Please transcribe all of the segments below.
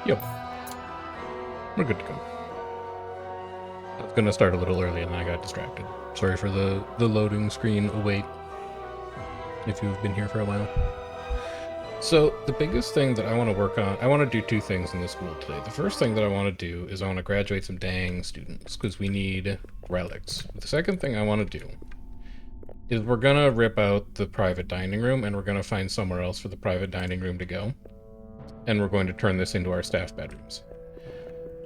Yep, we're good to go. I was gonna start a little early and then I got distracted. Sorry for the loading screen await if you've been here for a while. So the biggest thing that I want to work on, I want to do two things in the school today. The first thing that I want to do is I want to graduate some dang students because we need relics. The second thing I want to do is we're gonna rip out the private dining room and we're gonna find somewhere else for the private dining room to go. And we're going to turn this into our staff bedrooms.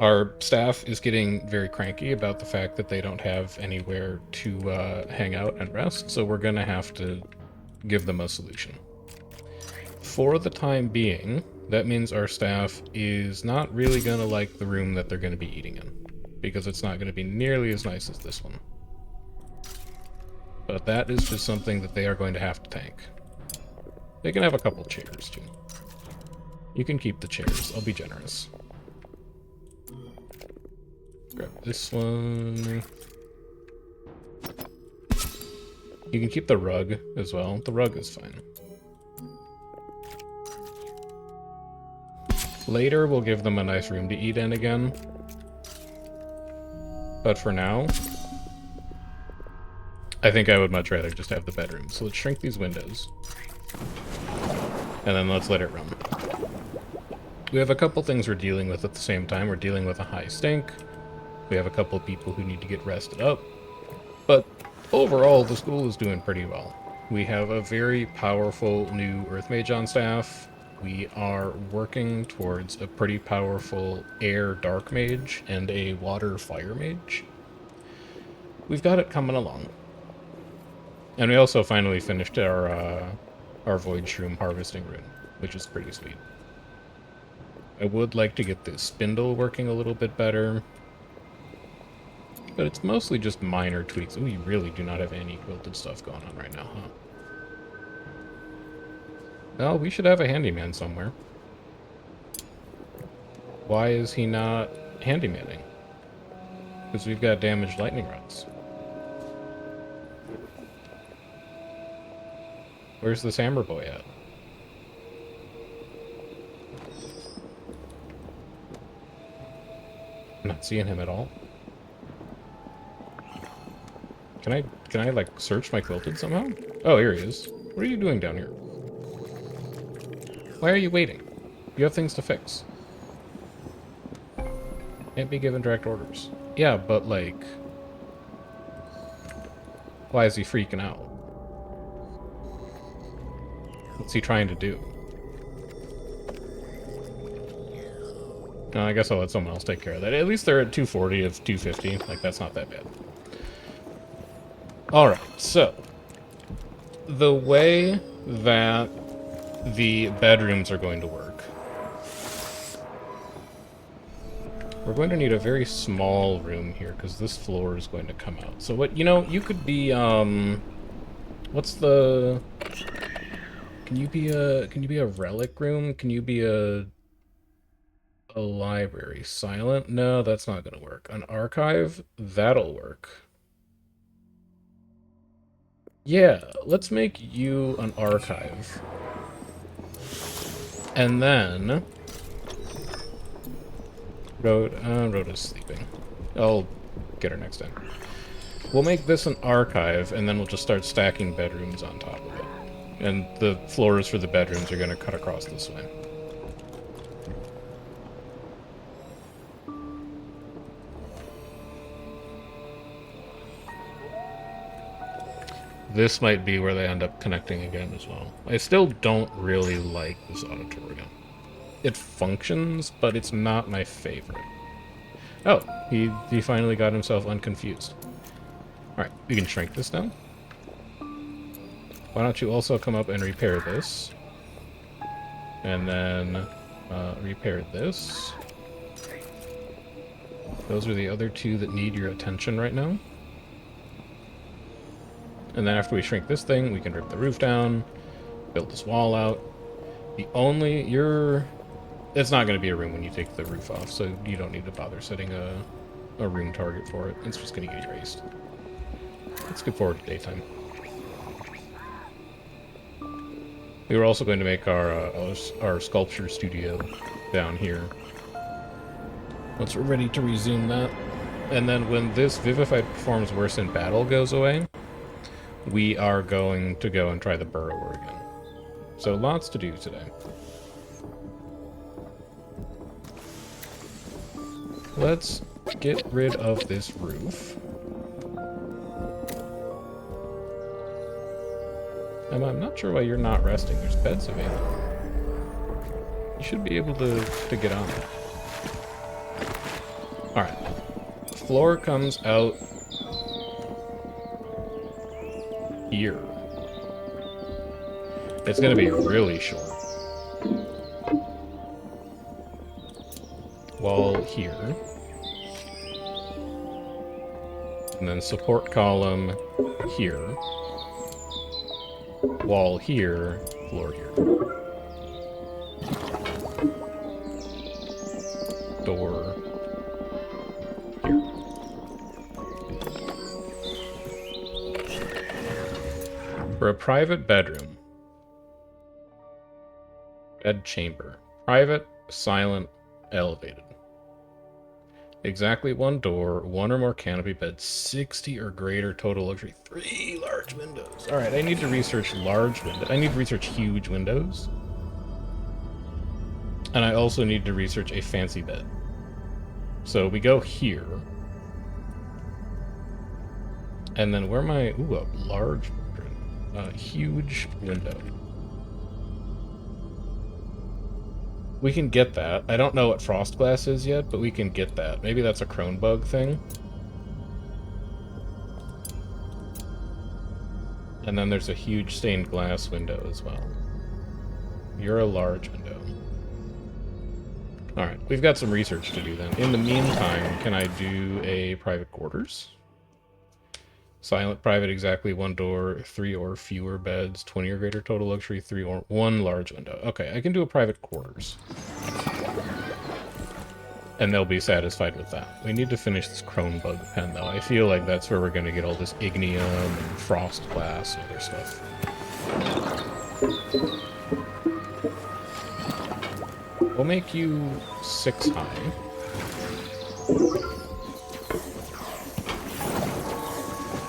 Our staff is getting very cranky about the fact that they don't have anywhere to hang out and rest, so we're gonna have to give them a solution. For the time being, that means our staff is not really going to like the room that they're going to be eating in, because it's not going to be nearly as nice as this one. But that is just something that they are going to have to tank. They can have a couple chairs, too. You can keep the chairs. I'll be generous. Grab this one. You can keep the rug as well. The rug is fine. Later, we'll give them a nice room to eat in again. But for now, I think I would much rather just have the bedroom. So let's shrink these windows. And then let's let it run. We have a couple things we're dealing with at the same time. We're dealing with a high stink. We have a couple people who need to get rested up. But overall, the school is doing pretty well. We have a very powerful new Earth Mage on staff. We are working towards a pretty powerful air dark mage and a water fire mage. We've got it coming along. And we also finally finished our void shroom harvesting rune, which is pretty sweet. I would like to get this spindle working a little bit better, but it's mostly just minor tweaks. We really do not have any quilted stuff going on right now, huh? Well, we should have a handyman somewhere. Why is he not handymanning? Because we've got damaged lightning rods. Where's this hammer boy at? I'm not seeing him at all. Can I like search my quilted somehow? Oh, here he is. What are you doing down here? Why are you waiting? You have things to fix. Can't be given direct orders. Yeah, but like, why is he freaking out? What's he trying to do? No, I guess I'll let someone else take care of that. At least they're at 240 of 250. Like, that's not that bad. Alright, so the way that the bedrooms are going to work, we're going to need a very small room here because this floor is going to come out. So what, you know, you could be what's the, can you be a relic room? Can you be a library? Silent? No, that's not going to work. An archive? That'll work. Yeah, let's make you an archive. And then Rhoda's sleeping. I'll get her next time. We'll make this an archive, and then we'll just start stacking bedrooms on top of it. And the floors for the bedrooms are going to cut across this way. This might be where they end up connecting again as well. I still don't really like this auditorium. It functions, but it's not my favorite. Oh, he finally got himself unconfused. Alright, we can shrink this down. Why don't you also come up and repair this? And then repair this. Those are the other two that need your attention right now. And then after we shrink this thing, we can rip the roof down, build this wall out. It's not going to be a room when you take the roof off, so you don't need to bother setting a room target for it. It's just going to get erased. Let's skip forward to daytime. We were also going to make our sculpture studio down here, Once we're ready to resume that. And then when this Vivified Performs Worse in Battle goes away, we are going to go and try the Burrower again. So lots to do today. Let's get rid of this roof. Emma, I'm not sure why you're not resting. There's beds available. You should be able to get on it. Alright. Floor comes out here. It's going to be really short. Wall here. And then support column here. Wall here, floor here. Door here. For a private bedroom. Bed chamber. Private, silent, elevated. Exactly one door, one or more canopy beds, 60 or greater total luxury, 3 large windows. Alright, I need to research large windows. I need to research huge windows. And I also need to research a fancy bed. So we go here. And then where am I? Ooh, a large, huge window. We can get that. I don't know what frost glass is yet, but we can get that. Maybe that's a Cronebug thing. And then there's a huge stained glass window as well. You're a large window. Alright, we've got some research to do then. In the meantime, can I do a private quarters? Silent private, exactly one door, 3 or fewer beds, 20 or greater total luxury, 3 or 1 large window. Okay, I can do a private quarters. And they'll be satisfied with that. We need to finish this Cronebug pen, though. I feel like that's where we're going to get all this ignium and frost glass and other stuff. We'll make you 6 high.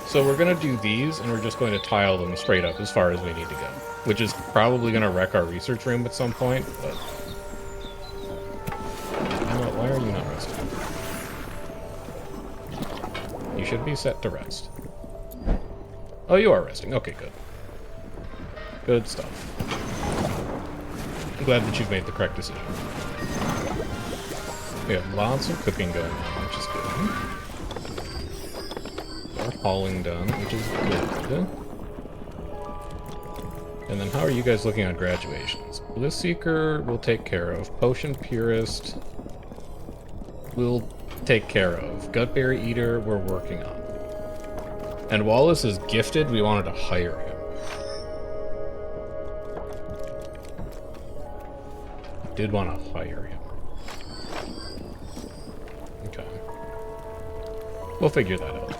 So we're going to do these, and we're just going to tile them straight up as far as we need to go. Which is probably going to wreck our research room at some point, but... Emma, why are you not resting? You should be set to rest. Oh, you are resting. Okay, good. Good stuff. I'm glad that you've made the correct decision. We have lots of cooking going on, which is good. Our hauling done, which is good. And then how are you guys looking on graduations? Bliss Seeker we'll take care of. Potion Purist we'll take care of. Gutberry Eater we're working on. And Wallace is gifted, we wanted to hire him. Did want to hire him. Okay. We'll figure that out.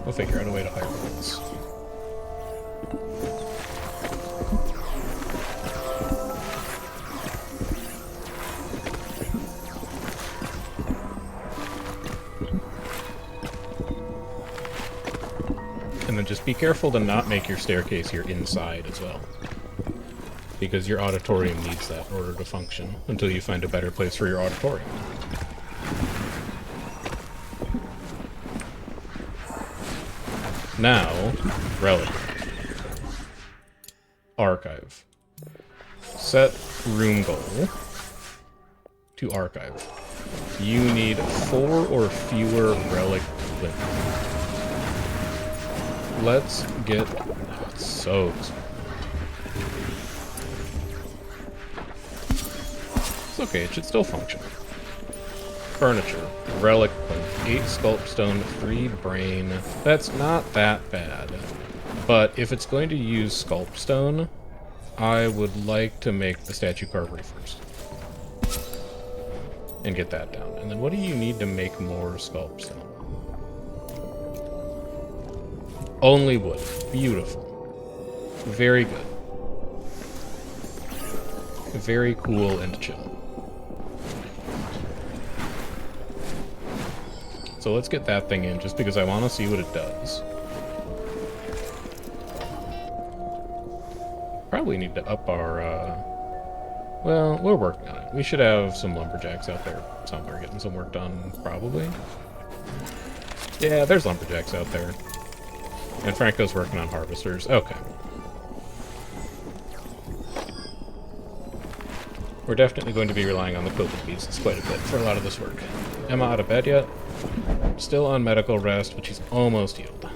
We'll figure out a way to hire Wallace. And then just be careful to not make your staircase here inside as well. Because your auditorium needs that in order to function, until you find a better place for your auditorium. Now, relic. Archive. Set room goal to archive. You need 4 or fewer relic flint. Let's get... Oh, it's so expensive. It's okay, it should still function. Furniture. Relic plate. 8 sculpstone, 3 brain. That's not that bad. But if it's going to use sculpstone, I would like to make the statue carvery first. And get that down. And then what do you need to make more sculpstone? Only wood. Beautiful. Very good. Very cool and chill. So let's get that thing in, just because I want to see what it does. Probably need to up our, well, we're working on it. We should have some lumberjacks out there somewhere getting some work done, probably. Yeah, there's lumberjacks out there. And Franco's working on harvesters. Okay. We're definitely going to be relying on the quilted beasts quite a bit for a lot of this work. Emma out of bed yet? Still on medical rest, but she's almost healed.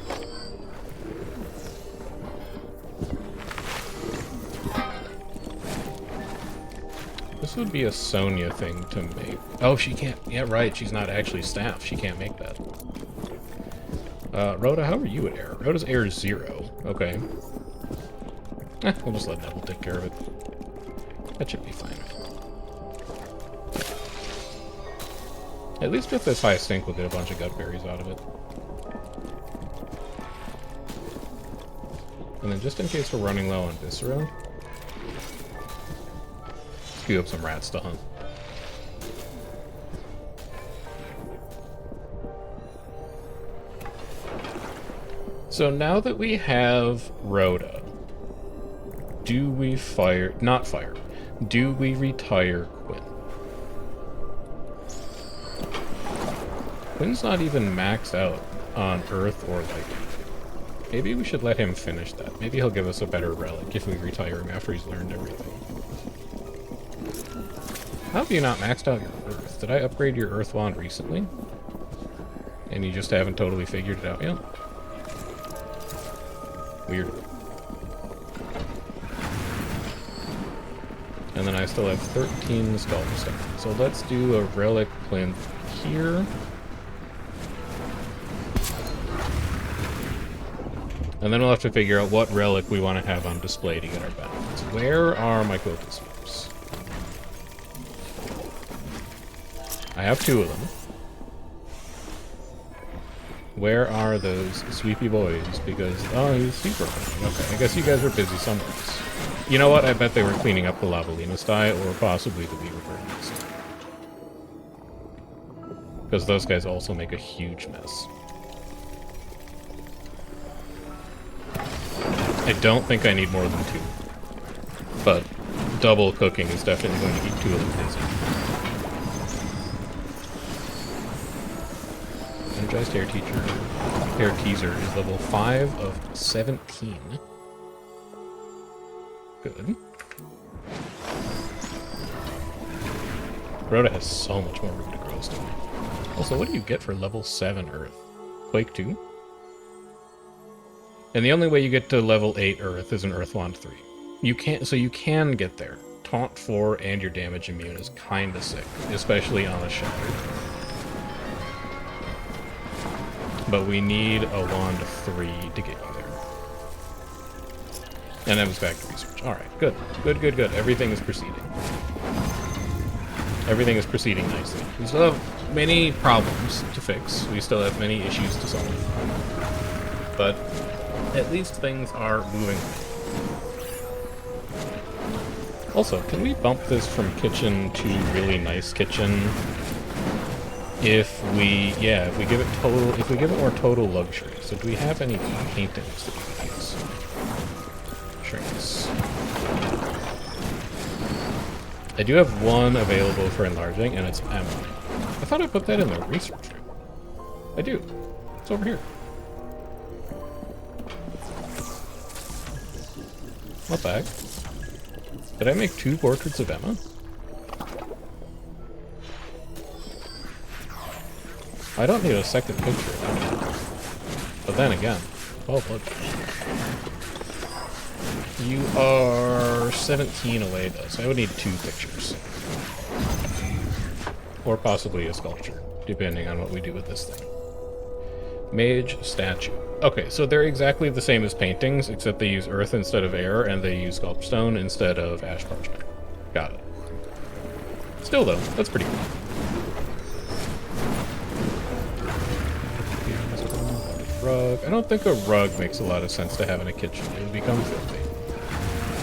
This would be a Sonia thing to make. Oh, she can't. Yeah, right. She's not actually staff. She can't make that. Rhoda, how are you at air? Rhoda's air is 0. Okay. We'll just let Neville take care of it. That should be fine. At least with this high stink, we'll get a bunch of gut berries out of it. And then just in case we're running low on viscera, let's queue up some rats to hunt. So now that we have Rhoda, do we fire... not fire. Do we retire Quinn? Quinn's not even maxed out on Earth or Lightning. Maybe we should let him finish that. Maybe he'll give us a better relic if we retire him after he's learned everything. How have you not maxed out your Earth? Did I upgrade your Earth Wand recently? And you just haven't totally figured it out yet? Weird. And then I still have 13 skull stuff. So let's do a relic plinth here. And then we'll have to figure out what relic we want to have on display to get our benefits. Where are my quilted sweeps? I have 2 of them. Where are those sweepy boys? Because, oh, he's super funny. Okay, I guess you guys were busy somewhere else. You know what? I bet they were cleaning up the Lavalina sty, or possibly the Weaver Burns. Because those guys also make a huge mess. I don't think I need more than 2. But double cooking is definitely going to keep 2 of them busy. Energized Air Teaser is level 5 of 17. Good. Rhoda has so much more room to grow still. Also, what do you get for level 7 Earth? Quake 2? And the only way you get to level 8 Earth is an Earth Wand 3. You can get there. Taunt 4 and your damage immune is kinda sick, especially on a Shattered. But we need a Wand 3 to get you there. And that was back to research. Alright, good. Good. Everything is proceeding. Everything is proceeding nicely. We still have many problems to fix. We still have many issues to solve. But at least things are moving. Also, can we bump this from kitchen to really nice kitchen? If we give it more total luxury. So do we have any paintings that we can use? Shrinks. I do have one available for enlarging, and it's Emma. I thought I put that in the research room. I do. It's over here. What the heck? Did I make 2 portraits of Emma? I don't need a second picture of Emma. But then again, 12 blood. You are 17 away though, so I would need 2 pictures. Or possibly a sculpture, depending on what we do with this thing. Mage statue. Okay, so they're exactly the same as paintings, except they use earth instead of air, and they use sculpt stone instead of ash parchment. Got it. Still though, that's pretty cool. Rug. I don't think a rug makes a lot of sense to have in a kitchen. It would become filthy.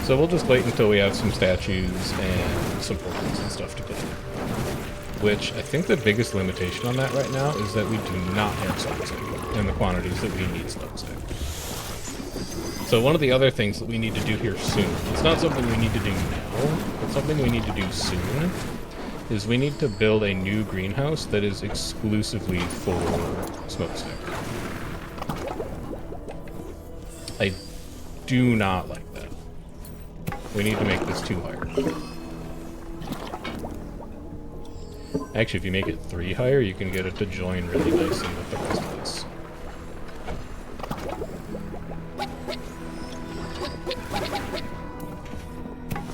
So we'll just wait until we have some statues and some portraits and stuff to put in. Which I think the biggest limitation on that right now is that we do not have smokestack in the quantities that we need smokestack. So one of the other things that we need to do here soon, it's not something we need to do now, but something we need to do soon, is we need to build a new greenhouse that is exclusively for smokestack. I do not like that. We need to make this 2 higher. Actually, if you make it 3 higher, you can get it to join really nicely with the rest of this.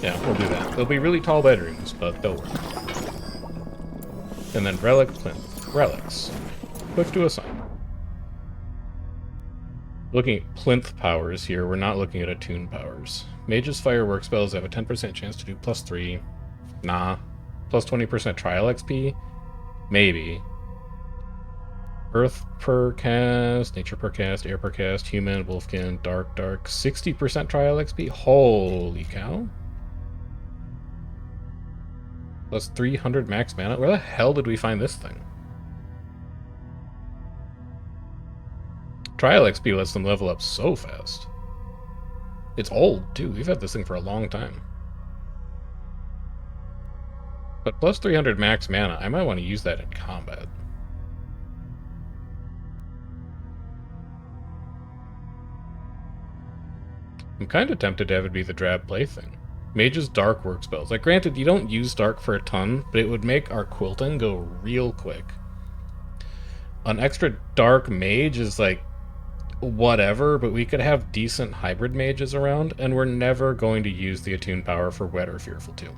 Yeah, we'll do that. They'll be really tall bedrooms, but they'll work. And then relic plinth. Relics. Quick to assign. Looking at plinth powers here, we're not looking at attune powers. Mage's firework spells have a 10% chance to do +3. Nah. Plus 20% trial XP? Maybe. Earth per cast, nature per cast, air per cast, human, wolfkin, dark. 60% trial XP? Holy cow. Plus 300 max mana? Where the hell did we find this thing? Trial XP lets them level up so fast. It's old, too. We've had this thing for a long time. But plus 300 max mana, I might want to use that in combat. I'm kind of tempted to have it be the drab plaything. Mage's dark work spells. Like, granted, you don't use dark for a ton, but it would make our quilting go real quick. An extra dark mage is like, whatever, but we could have decent hybrid mages around, and we're never going to use the attune power for wet or fearful too.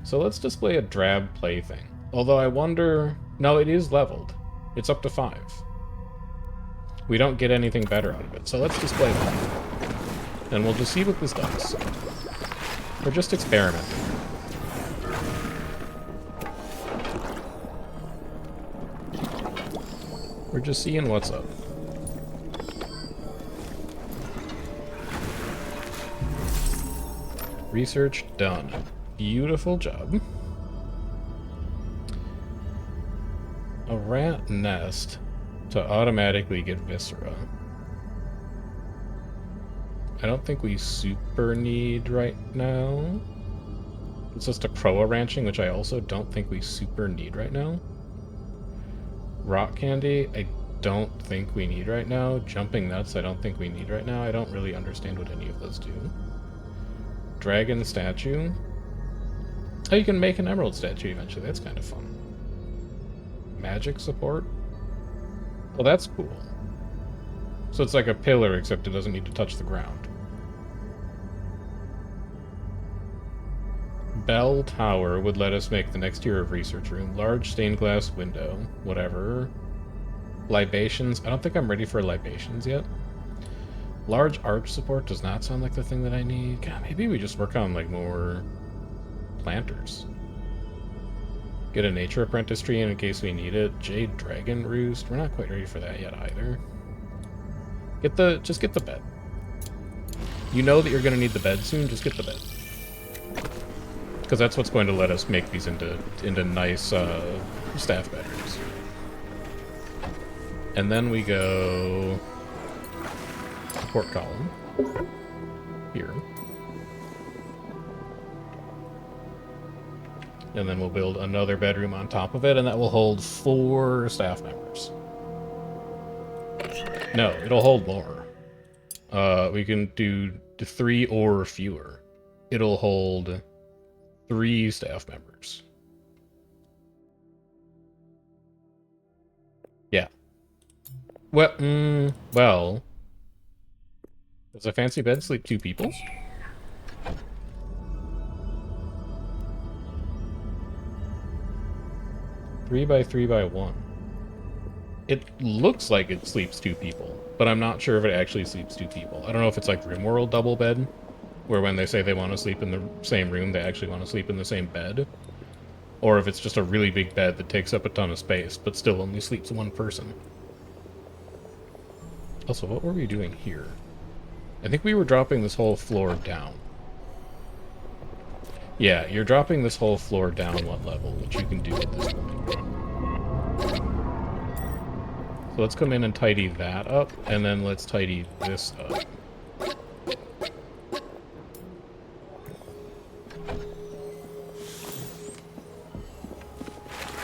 So let's display a drab plaything. Although I wonder... No, it is leveled. It's up to 5. We don't get anything better out of it, so let's display that. And we'll just see what this does. We're just experimenting. We're just seeing what's up. Research done. Beautiful job. A rat nest to automatically get viscera. I don't think we super need right now. It's just a proa ranching, which I also don't think we super need right now. Rock candy, I don't think we need right now. Jumping nuts, I don't think we need right now. I don't really understand what any of those do. Dragon statue. Oh, you can make an emerald statue eventually. That's kind of fun. Magic support? Well, that's cool. So it's like a pillar, except it doesn't need to touch the ground. Bell Tower would let us make the next tier of research room. Large stained glass window. Whatever. Libations. I don't think I'm ready for libations yet. Large arch support does not sound like the thing that I need. God, maybe we just work on, like, more planters. Get a nature apprentice tree in case we need it. Jade dragon roost. We're not quite ready for that yet either. Just get the bed. You know that you're going to need the bed soon, just get the bed. Because that's what's going to let us make these into nice staff bedrooms. And then we go support column here. And then we'll build another bedroom on top of it, and that will hold 4 staff members. No, it'll hold more. We can do 3 or fewer. It'll hold 3 staff members. Yeah. Well, does a fancy bed sleep 2 people? Three by 3 by 1. It looks like it sleeps 2 people, but I'm not sure if it actually sleeps 2 people. I don't know if it's like RimWorld double bed, where when they say they want to sleep in the same room, they actually want to sleep in the same bed. Or if it's just a really big bed that takes up a ton of space, but still only sleeps 1 person. Also, what were we doing here? I think we were dropping this whole floor down. Yeah, you're dropping this whole floor down one level, which you can do at this point. So let's come in and tidy that up, and then let's tidy this up.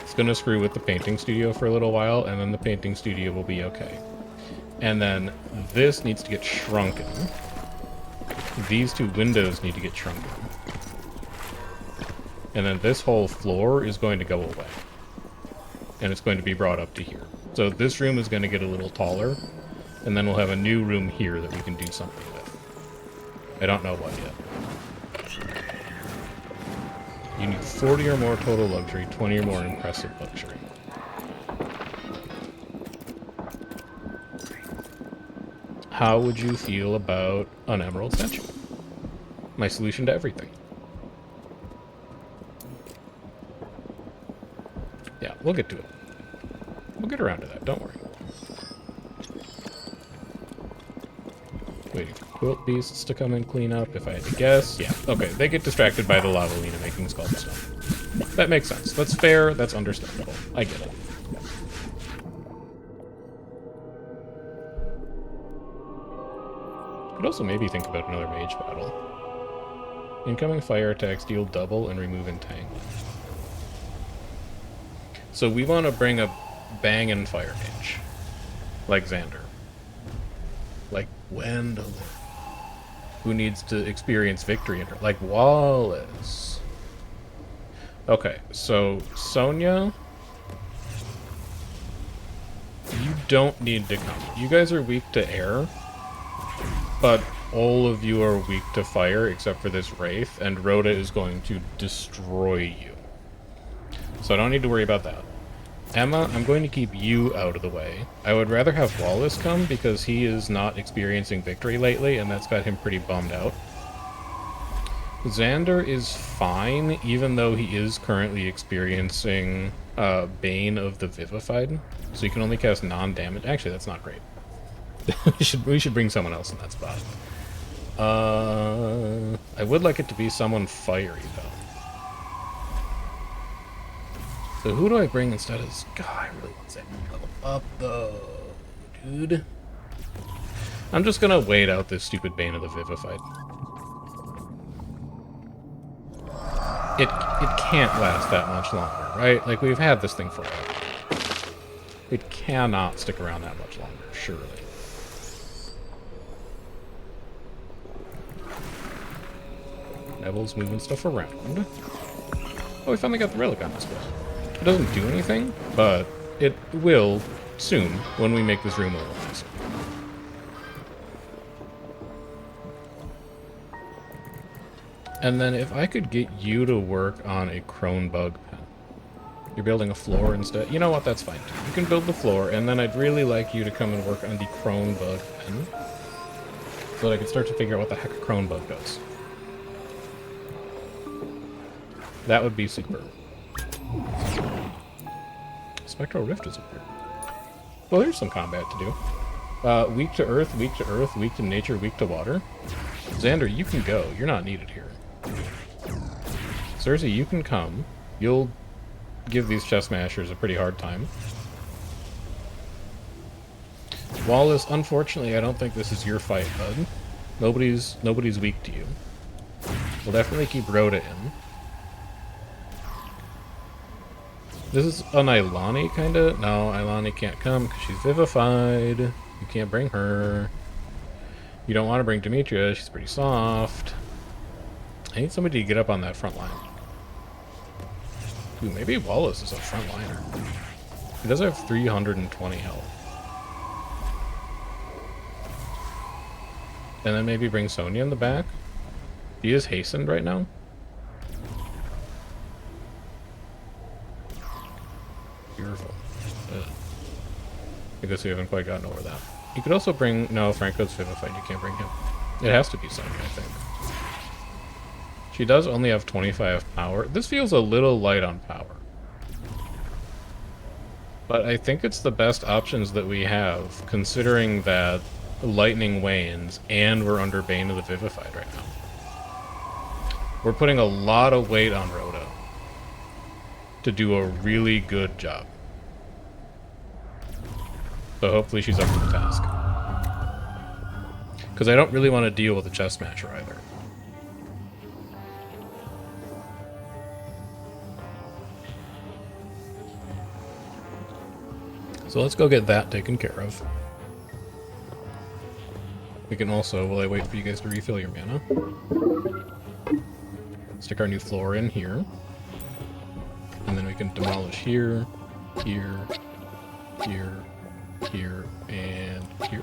It's gonna screw with the painting studio for a little while, and then the painting studio will be okay. And then this needs to get shrunken. These two windows need to get shrunken. And then this whole floor is going to go away. And it's going to be brought up to here. So this room is going to get a little taller, and then we'll have a new room here that we can do something with. I don't know what yet. You need 40 or more total luxury, 20 or more impressive luxury. How would you feel about an emerald statue? My solution to everything. Yeah, we'll get to it. We'll get around to that, don't worry. Waiting for quilt beasts to come and clean up, if I had to guess. Yeah, okay, they get distracted by the lavalina making sculpstone. That makes sense. That's fair, that's understandable. I get it. Could also maybe think about another mage battle. Incoming fire attacks deal double and remove entanglement. So we want to bring a bangin' fire mage. Like Xander. Like Gwendolyn. Who needs to experience victory in her. Like Wallace. Okay, so Sonia. You don't need to come. You guys are weak to air. But all of you are weak to fire except for this Wraith, and Rhoda is going to destroy you. So I don't need to worry about that. Emma, I'm going to keep you out of the way. I would rather have Wallace come because he is not experiencing victory lately, and that's got him pretty bummed out. Xander is fine, even though he is currently experiencing Bane of the Vivified. So you can only cast non-damage. Actually, that's not great. we should bring someone else in that spot. I would like it to be someone fiery, though. So who do I bring instead of this guy? I really want that level up, though, dude. I'm just gonna wait out this stupid Bane of the Vivified. It can't last that much longer, right? Like, we've had this thing for a while. It cannot stick around that much longer, surely. Neville's moving stuff around. Oh, we finally got the relic on this one. It doesn't do anything, but it will soon when we make this room a little nicer. And then if I could get you to work on a crone bug pen. You're building a floor instead. You know what? That's fine too. You can build the floor, and then I'd really like you to come and work on the crone bug pen. So that I can start to figure out what the heck a crone bug does. That would be super. Spectral Rift is appeared. Well, there's some combat to do. Weak to earth, weak to earth, weak to nature, weak to water. Xander, you can go. You're not needed here. Cersei, you can come. You'll give these chest mashers a pretty hard time. Wallace, unfortunately, I don't think this is your fight, bud. Nobody's weak to you. We'll definitely keep Rhoda in. This is an Ilani, kinda? No, Ilani can't come because she's vivified. You can't bring her. You don't want to bring Demetria, she's pretty soft. I need somebody to get up on that front line. Ooh, maybe Wallace is a front liner. He does have 320 health. And then maybe bring Sonya in the back. He is hastened right now. Beautiful. I guess we haven't quite gotten over that. You could also bring... No, Franco's vivified. You can't bring him. It has to be Sonya, I think. She does only have 25 power. This feels a little light on power. But I think it's the best options that we have, considering that lightning wanes and we're under Bane of the Vivified right now. We're putting a lot of weight on Rhoda to do a really good job. So hopefully she's up to the task. Because I don't really want to deal with a chess smasher either. So let's go get that taken care of. We can also, while I wait for you guys to refill your mana, stick our new floor in here. And then we can demolish here, here, here, here, and here.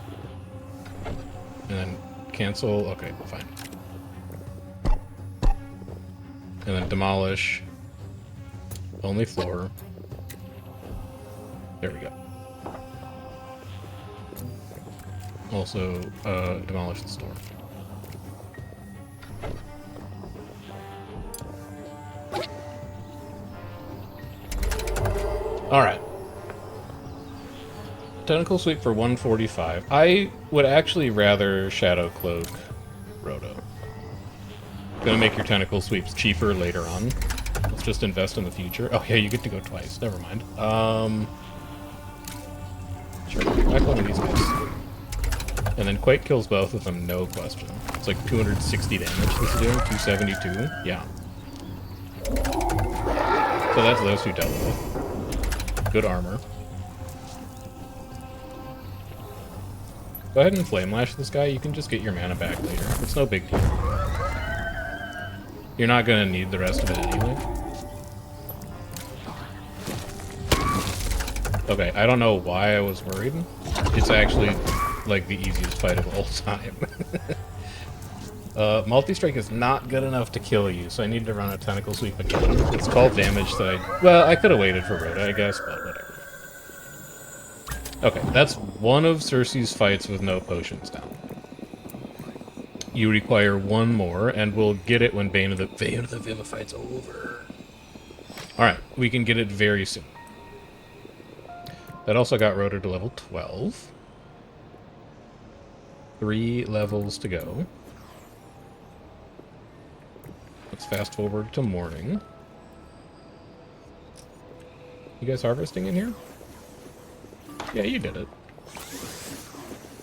And then cancel, okay, fine. And then demolish, only floor. There we go. Also, demolish the store. Alright. Tentacle sweep for 145. I would actually rather Shadow Cloak Roto. Gonna make your tentacle sweeps cheaper later on. Let's just invest in the future. Oh yeah, you get to go twice. Never mind. Sure, back one of these guys. And then Quake kills both of them, no question. It's like 260 damage this is doing, 272. Yeah. So that's those two dealt with. Good armor. Go ahead and Flame Lash this guy. You can just get your mana back later. It's no big deal. You're not going to need the rest of it anyway. Okay, I don't know why I was worried. It's actually like the easiest fight of all time. Multi-strike is not good enough to kill you, so I need to run a tentacle sweep again. It's 12 damage that well, I could have waited for Rhoda, I guess, but whatever. Okay, that's one of Cersei's fights with no potions down. You require one more, and we'll get it when Bane of the Vivify's over. Alright, we can get it very soon. That also got Rhoda to level 12. 3 levels to go. Let's fast forward to morning. You guys harvesting in here? Yeah, you did it.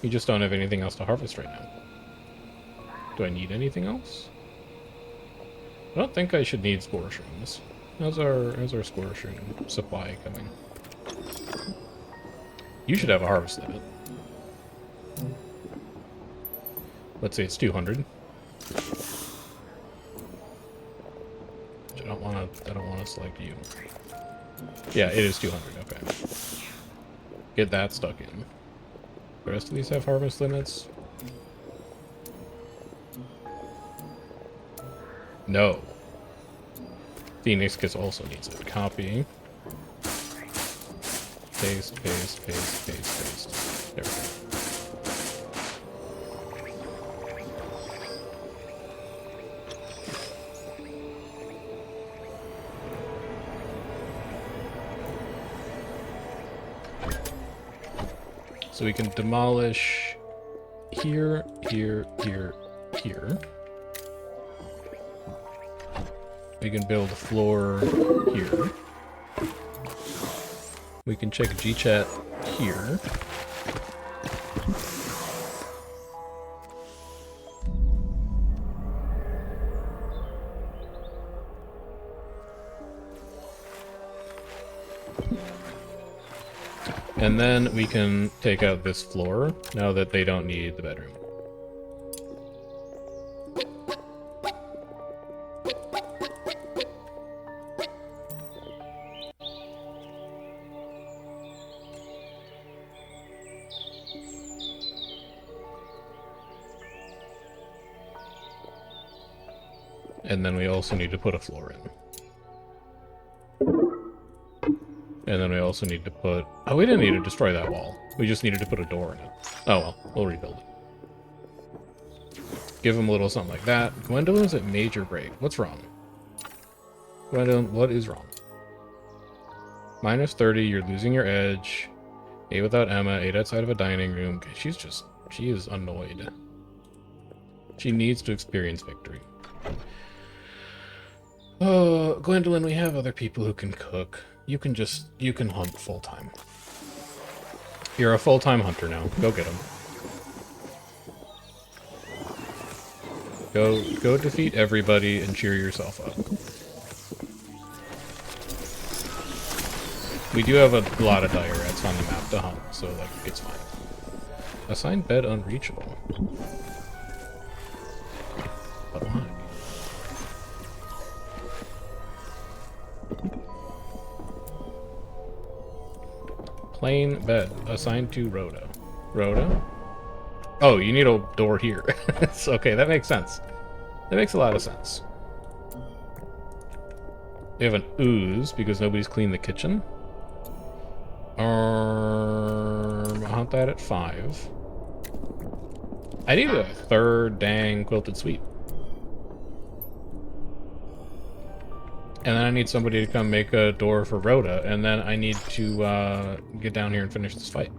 You just don't have anything else to harvest right now. Do I need anything else? I don't think I should need spore shrooms. How's our spore shroom supply coming? You should have a harvest limit. Let's say it's 200. I don't want to select you. Yeah, it is 200. Okay. Get that stuck in. The rest of these have harvest limits. No. Phoenix Kiss also needs it. Copy. Paste, paste, paste, paste, paste. There we go. So we can demolish here, here, here, here. We can build a floor here. We can check G-Chat here. And then we can take out this floor, now that they don't need the bedroom. And then we also need to put a floor in. And then we also need to put... Oh, we didn't need to destroy that wall. We just needed to put a door in it. Oh well, we'll rebuild it. Give him a little something like that. Gwendolyn's at major break. What's wrong? Gwendolyn, what is wrong? Minus 30, you're losing your edge. 8 without Emma, 8 outside of a dining room. Okay, she is annoyed. She needs to experience victory. Oh, Gwendolyn, we have other people who can cook. You can hunt full-time. You're a full-time hunter now. Go get him. Go defeat everybody and cheer yourself up. We do have a lot of dire rats on the map to hunt, so like it's fine. Assigned bed unreachable. But why? Plain bed assigned to Rhoda. Rhoda? Oh, you need a door here. It's okay, that makes sense. That makes a lot of sense. We have an ooze because nobody's cleaned the kitchen. I'll hunt that at 5. I need a 3rd dang quilted sweep. And then I need somebody to come make a door for Rhoda, and then I need to get down here and finish this fight.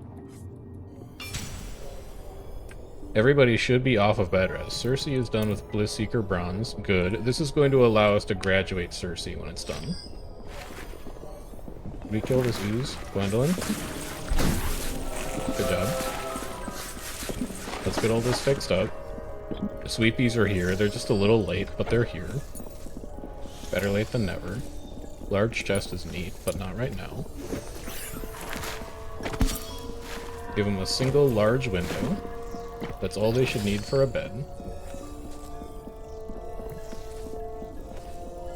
Everybody should be off of bed res. Cersei is done with Blissseeker Bronze. Good. This is going to allow us to graduate Cersei when it's done. Did we kill this ooze? Gwendolyn? Good job. Let's get all this fixed up. The sweepies are here. They're just a little late, but they're here. Better late than never. Large chest is neat, but not right now. Give them a single large window. That's all they should need for a bed.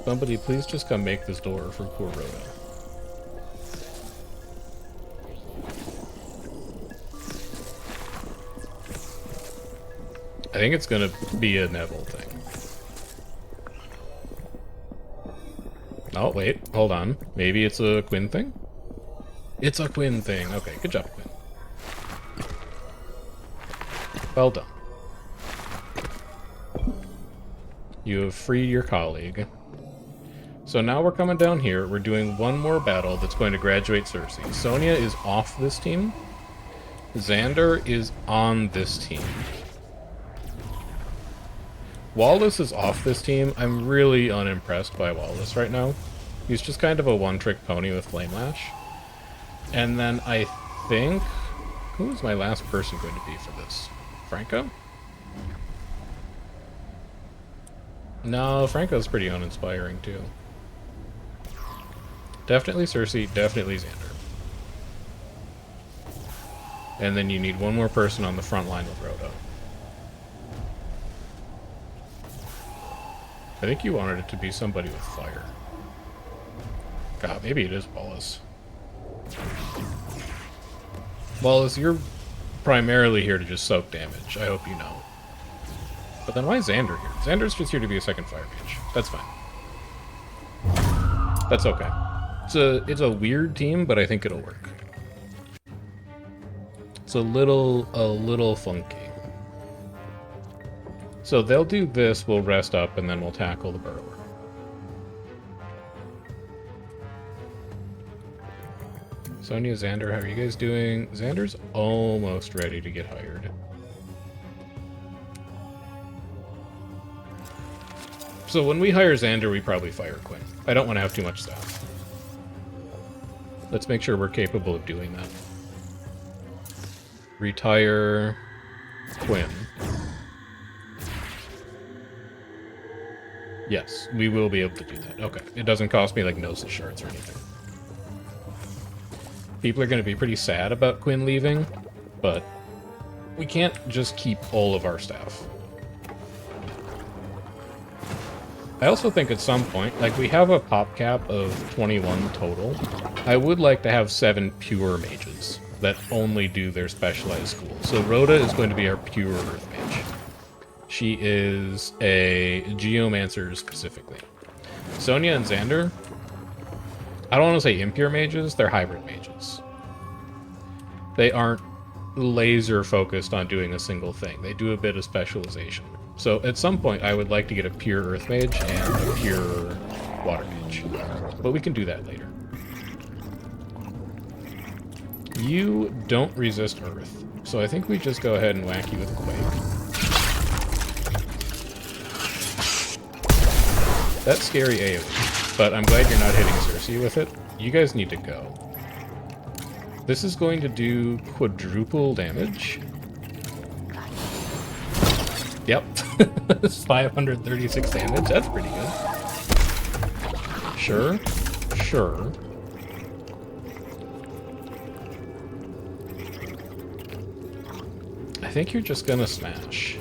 Somebody please just come make this door for poor Rhoda. I think it's gonna be a Neville thing. Oh, wait, hold on. Maybe it's a Quinn thing? It's a Quinn thing. Okay, good job, Quinn. Well done. You have freed your colleague. So now we're coming down here. We're doing one more battle that's going to graduate Cersei. Sonya is off this team. Xander is on this team. Wallace is off this team. I'm really unimpressed by Wallace right now. He's just kind of a one-trick pony with Flame Lash. And then I think... Who is my last person going to be for this? Franco? No, Franco's pretty uninspiring too. Definitely Cersei, definitely Xander. And then you need one more person on the front line with Rhoda. I think you wanted it to be somebody with fire. God, maybe it is Wallace. Wallace, you're primarily here to just soak damage. I hope you know. But then why is Xander here? Xander's just here to be a second fire mage. That's fine. That's okay. It's a weird team, but I think it'll work. It's a little funky. So they'll do this, we'll rest up, and then we'll tackle the burrower. Sonya, Xander, how are you guys doing? Xander's almost ready to get hired. So when we hire Xander, we probably fire Quinn. I don't want to have too much staff. Let's make sure we're capable of doing that. Retire Quinn. Yes, we will be able to do that. Okay. It doesn't cost me, like, Gnosis shards or anything. People are going to be pretty sad about Quinn leaving, but we can't just keep all of our staff. I also think at some point, like, we have a pop cap of 21 total. I would like to have 7 pure mages that only do their specialized school. So Rhoda is going to be our pure earth mage. She is a geomancer specifically. Sonya and Xander, I don't want to say impure mages, they're hybrid mages. They aren't laser focused on doing a single thing. They do a bit of specialization. So at some point I would like to get a pure earth mage and a pure water mage. But we can do that later. You don't resist earth. So I think we just go ahead and whack you with Quake. That's scary AoE. But I'm glad you're not hitting Cersei with it. You guys need to go. This is going to do quadruple damage. Yep. 536 damage. That's pretty good. Sure. Sure. I think you're just gonna smash.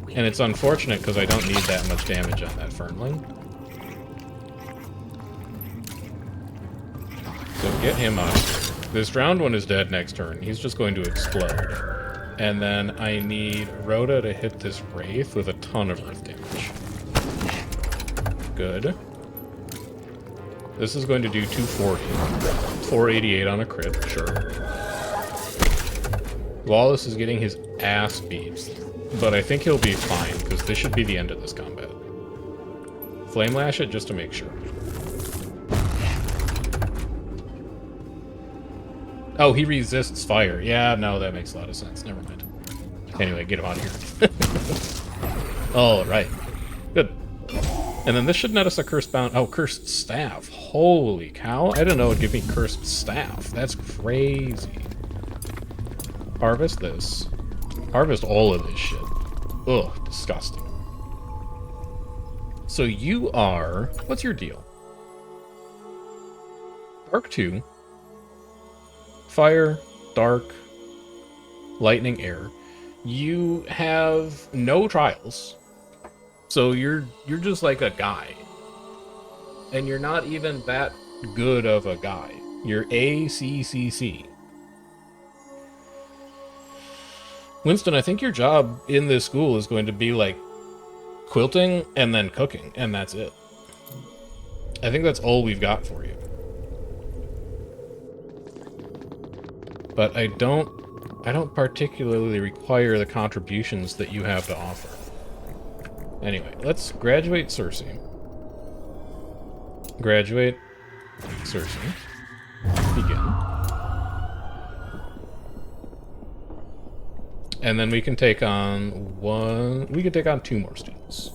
And it's unfortunate because I don't need that much damage on that Fernling. So get him out of here. This round one is dead next turn. He's just going to explode. And then I need Rhoda to hit this Wraith with a ton of earth damage. Good. This is going to do 240. 488 on a crit, sure. Wallace is getting his ass beat. But I think he'll be fine, because this should be the end of this combat. Flame Lash it just to make sure. Oh, he resists fire. Yeah, no, that makes a lot of sense. Never mind. Anyway, get him out of here. All right. Good. And then this should net us a Cursed Bound... Oh, Cursed Staff. Holy cow. I didn't know it would give me Cursed Staff. That's crazy. Harvest this. Harvest all of this shit. Ugh, disgusting. So you are... What's your deal? Dark 2. Fire, dark, lightning, air. You have no trials. So you're just like a guy. And you're not even that good of a guy. You're ACCC. Winston, I think your job in this school is going to be like quilting and then cooking, and that's it. I think that's all we've got for you. But I don't particularly require the contributions that you have to offer. Anyway, let's graduate Cersei. Graduate Cersei. Begin. And then we can take on two more students.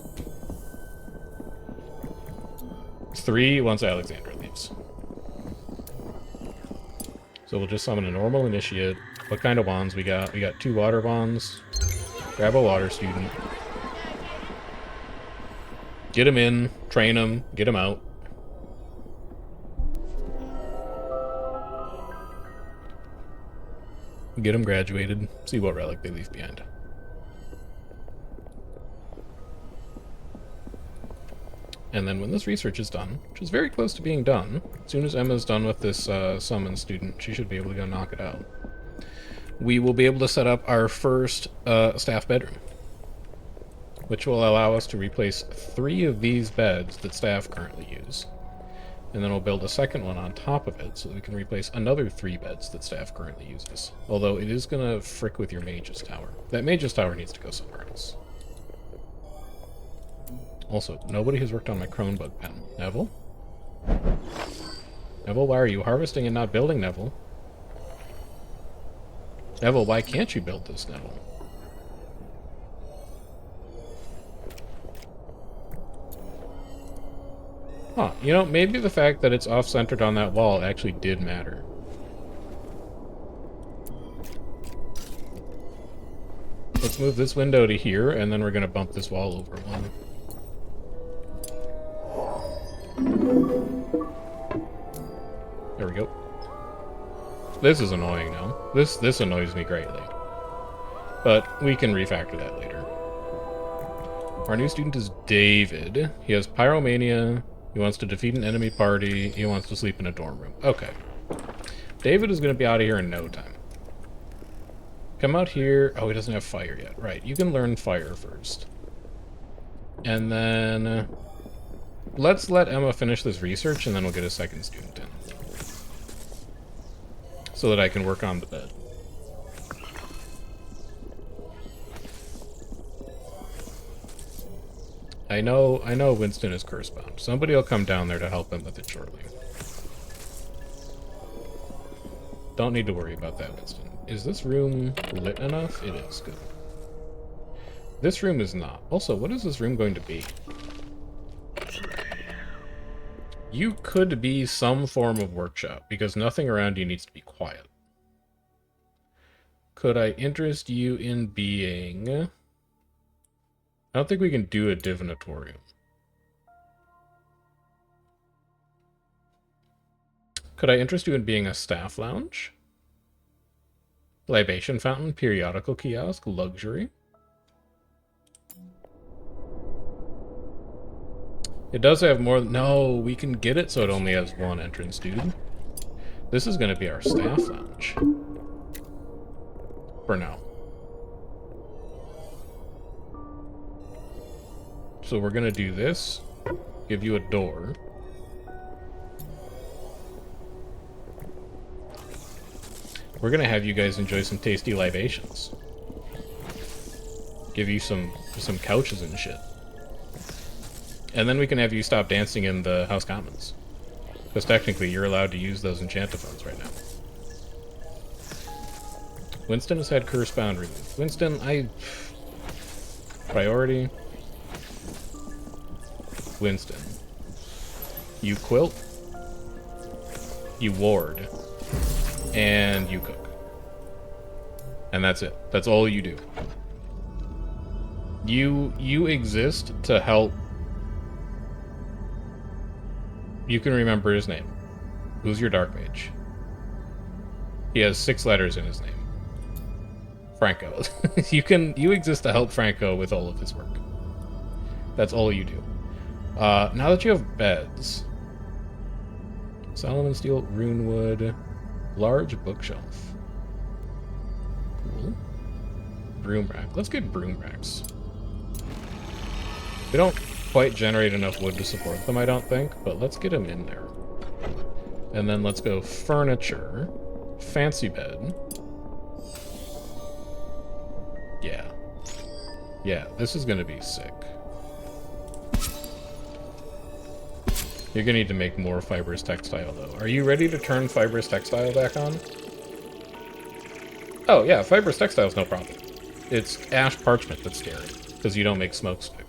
3 once Alexandra leaves. So we'll just summon a normal initiate. What kind of wands we got? We got 2 water wands. Grab a water student. Get him in, train him, get him out. Get them graduated, see what relic they leave behind. And then when this research is done, which is very close to being done, as soon as Emma's done with this summon student, she should be able to go knock it out. We will be able to set up our first staff bedroom, which will allow us to replace 3 of these beds that staff currently use. And then we'll build a second one on top of it so that we can replace another 3 beds that staff currently uses. Although it is going to frick with your mage's tower. That mage's tower needs to go somewhere else. Also, nobody has worked on my Cronebug pen. Neville? Neville, why are you harvesting and not building, Neville? Neville, why can't you build this, Neville? Huh, you know, maybe the fact that it's off-centered on that wall actually did matter. Let's move this window to here, and then we're going to bump this wall over one. There we go. This is annoying now. This annoys me greatly. But we can refactor that later. Our new student is David. He has Pyromania. He wants to defeat an enemy party. He wants to sleep in a dorm room. Okay. David is going to be out of here in no time. Come out here. Oh, he doesn't have fire yet. Right. You can learn fire first. And then... let's let Emma finish this research, and then we'll get a second student in. So that I can work on the bed. I know Winston is curse-bound. Somebody will come down there to help him with it shortly. Don't need to worry about that, Winston. Is this room lit enough? It is. Good. This room is not. Also, what is this room going to be? You could be some form of workshop, because nothing around you needs to be quiet. Could I interest you in being... I don't think we can do a divinatorium. Could I interest you in being a staff lounge? Libation fountain, periodical kiosk, luxury. It does have more... No, we can get it so it only has one entrance, dude. This is going to be our staff lounge. For now. So we're going to do this. Give you a door. We're going to have you guys enjoy some tasty libations. Give you some couches and shit. And then we can have you stop dancing in the House Commons. Because technically you're allowed to use those enchantophones right now. Winston has had curse bound removed. Winston, priority. Winston. You quilt. You ward. And you cook. And that's it. That's all you do. You exist to help. You can remember his name. Who's your dark mage? He has 6 letters in his name. Franco. You exist to help Franco with all of his work. That's all you do. Now that you have beds. Solomon steel, runewood, large bookshelf. Cool. Broom rack. Let's get broom racks. We don't quite generate enough wood to support them, I don't think, but let's get them in there. And then let's go furniture, fancy bed. Yeah. Yeah, this is gonna be sick. You're gonna need to make more fibrous textile, though. Are you ready to turn fibrous textile back on? Oh, yeah, fibrous textile is no problem. It's ash parchment that's scary, because you don't make smoke stick.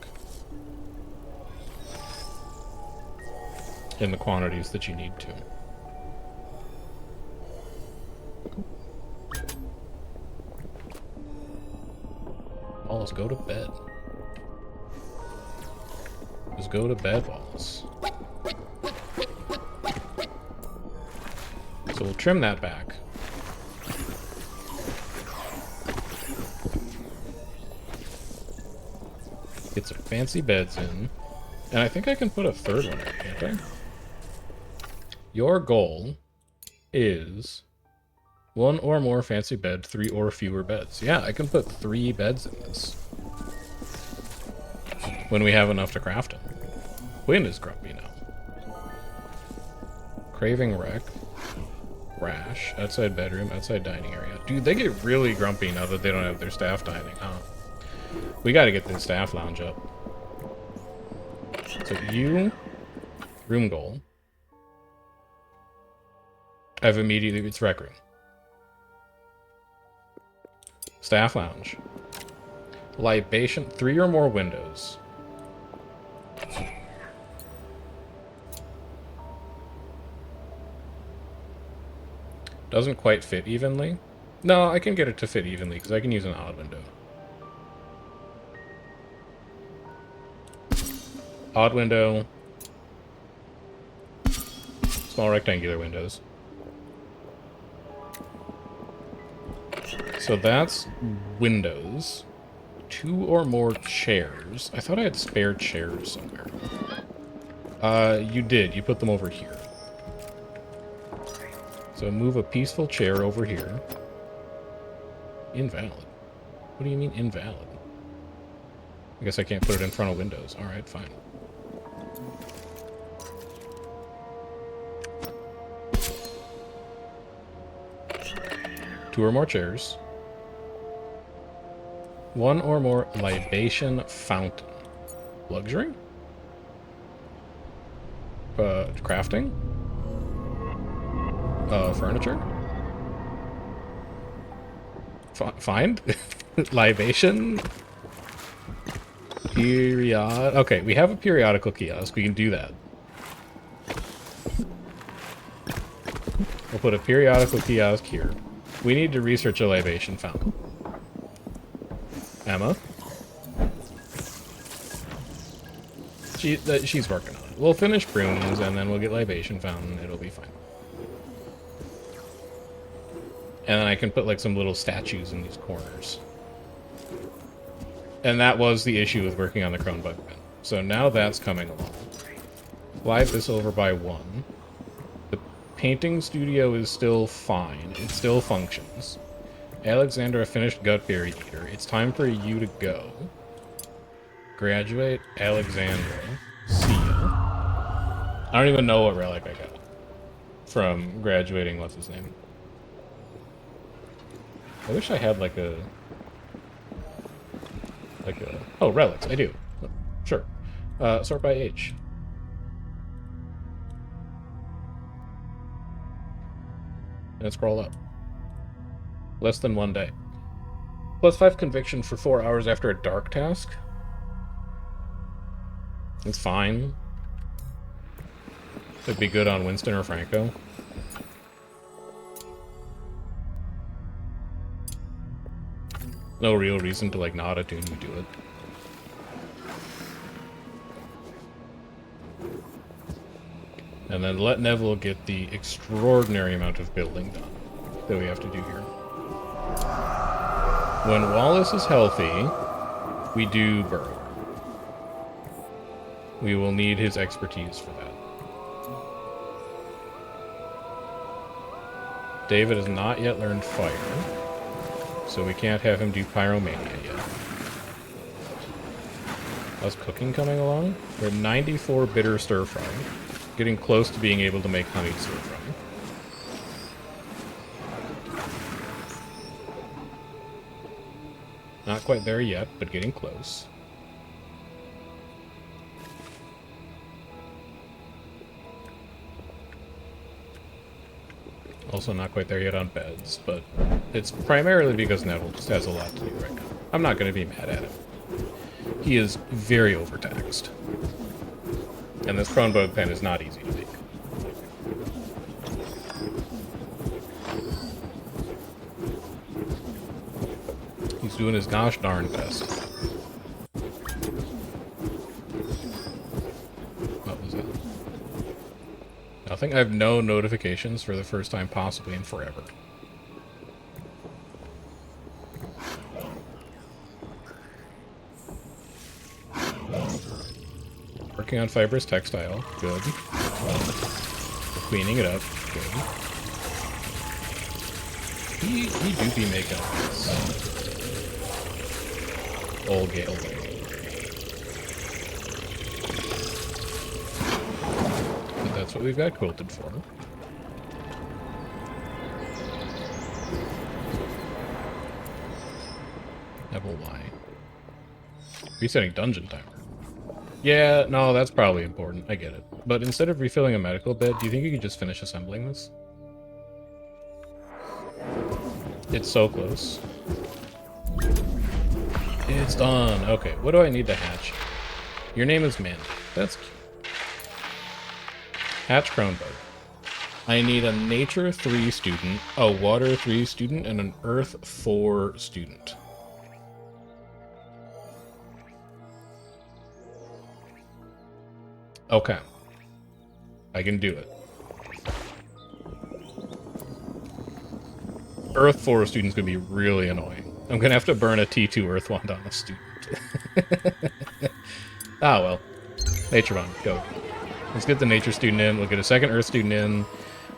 In the quantities that you need to. Wallace, go to bed. Just go to bed, Wallace. So we'll trim that back. Get some fancy beds in. And I think I can put a third one in, can't I? Your goal is 1 or more fancy bed, 3 or fewer beds. Yeah, I can put 3 beds in this. When we have enough to craft them. Quinn is grumpy now. Craving wreck. Rash. Outside bedroom, outside dining area. Dude, they get really grumpy now that they don't have their staff dining, huh? We gotta get this staff lounge up. So you... Room goal. I've immediately... It's rec room. Staff lounge. Libation. 3 or more windows. Doesn't quite fit evenly. No, I can get it to fit evenly because I can use an odd window. Odd window. Small rectangular windows. So that's windows. 2 or more chairs. I thought I had spare chairs somewhere. You did. You put them over here. So move a peaceful chair over here. Invalid. What do you mean invalid? I guess I can't put it in front of windows. Alright, fine. Two or more chairs. 1 or more libation fountain. Luxury? Crafting? Furniture? Find? Libation? Period. Okay, we have a periodical kiosk. We can do that. We'll put a periodical kiosk here. We need to research a libation fountain. Emma? She's working on it. We'll finish brooms, and then we'll get libation fountain. It'll be fine. And then I can put, like, some little statues in these corners. And that was the issue with working on the Cronbug pen. So now that's coming along. Slide this over by 1. The painting studio is still fine. It still functions. Alexandra finished Gutberry Eater. It's time for you to go. Graduate, Alexandra. See ya. I don't even know what relic I got from graduating what's his name. I wish I had like a... Oh, relics. I do. Sure. Sort by age. And scroll up. Less than 1 day. +5 conviction for 4 hours after a dark task. It's fine. It'd be good on Winston or Franco. No real reason to, like, not attune you to it. And then let Neville get the extraordinary amount of building done that we have to do here. When Wallace is healthy, we do Burrow. We will need his expertise for that. David has not yet learned fire, so we can't have him do pyromania yet. How's cooking coming along? We're at 94 bitter stir fry. Getting close to being able to make honeyed stir fry. Not quite there yet, but getting close. Also not quite there yet on beds, but it's primarily because Neville just has a lot to do right now. I'm not going to be mad at him. He is very overtaxed. And this Cronbug pen is not easy to make. He's doing his gosh darn best. What was that? Nothing. I have no notifications for the first time possibly in forever. Working on fibrous textile. Good. Cleaning it up. Good. He do be making old Gale thing. But that's what we've got quilted for. Neville Y. Resetting dungeon timer. Yeah, no, that's probably important. I get it. But instead of refilling a medical bed, do you think you could just finish assembling this? It's so close. It's done. Okay, what do I need to hatch? Your name is Mandy. That's cute. Hatch Cronbug. I need a Nature 3 student, a Water 3 student, and an Earth 4 student. Okay. I can do it. Earth 4 student's gonna be really annoying. I'm gonna have to burn a T2 Earth Wand on a student. Ah, well. Nature Wand, go. Let's get the Nature student in. We'll get a second Earth student in.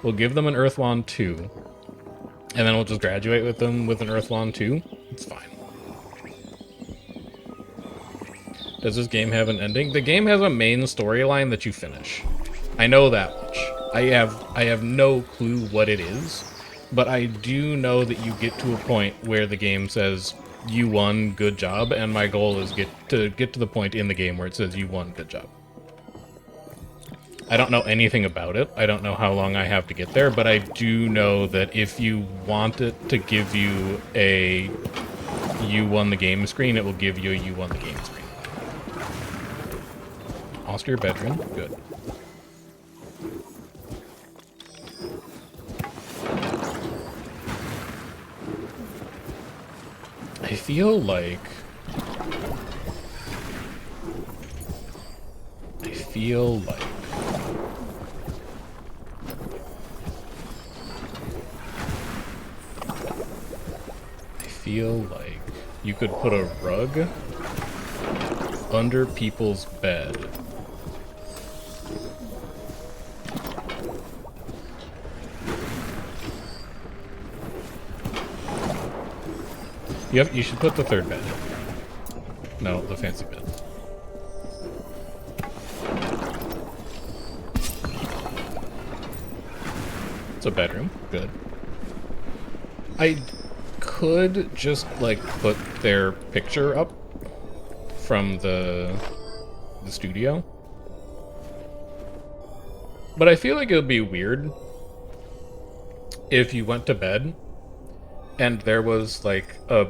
We'll give them an Earth Wand 2. And then we'll just graduate with them with an Earth Wand 2. It's fine. Does this game have an ending? The game has a main storyline that you finish. I know that much. I have no clue what it is, but I do know that you get to a point where the game says you won, good job, and my goal is get to the point in the game where it says you won, good job. I don't know anything about it. I don't know how long I have to get there, but I do know that if you want it to give you a you won the game screen, it will give you a you won the game screen. Austere bedroom, good. I feel like... I feel like... you could put a rug under people's bed. You should put the third bed. No, the fancy bed. It's a bedroom. Good. I could just, like, put their picture up from the studio. But I feel like it would be weird if you went to bed and there was, like, a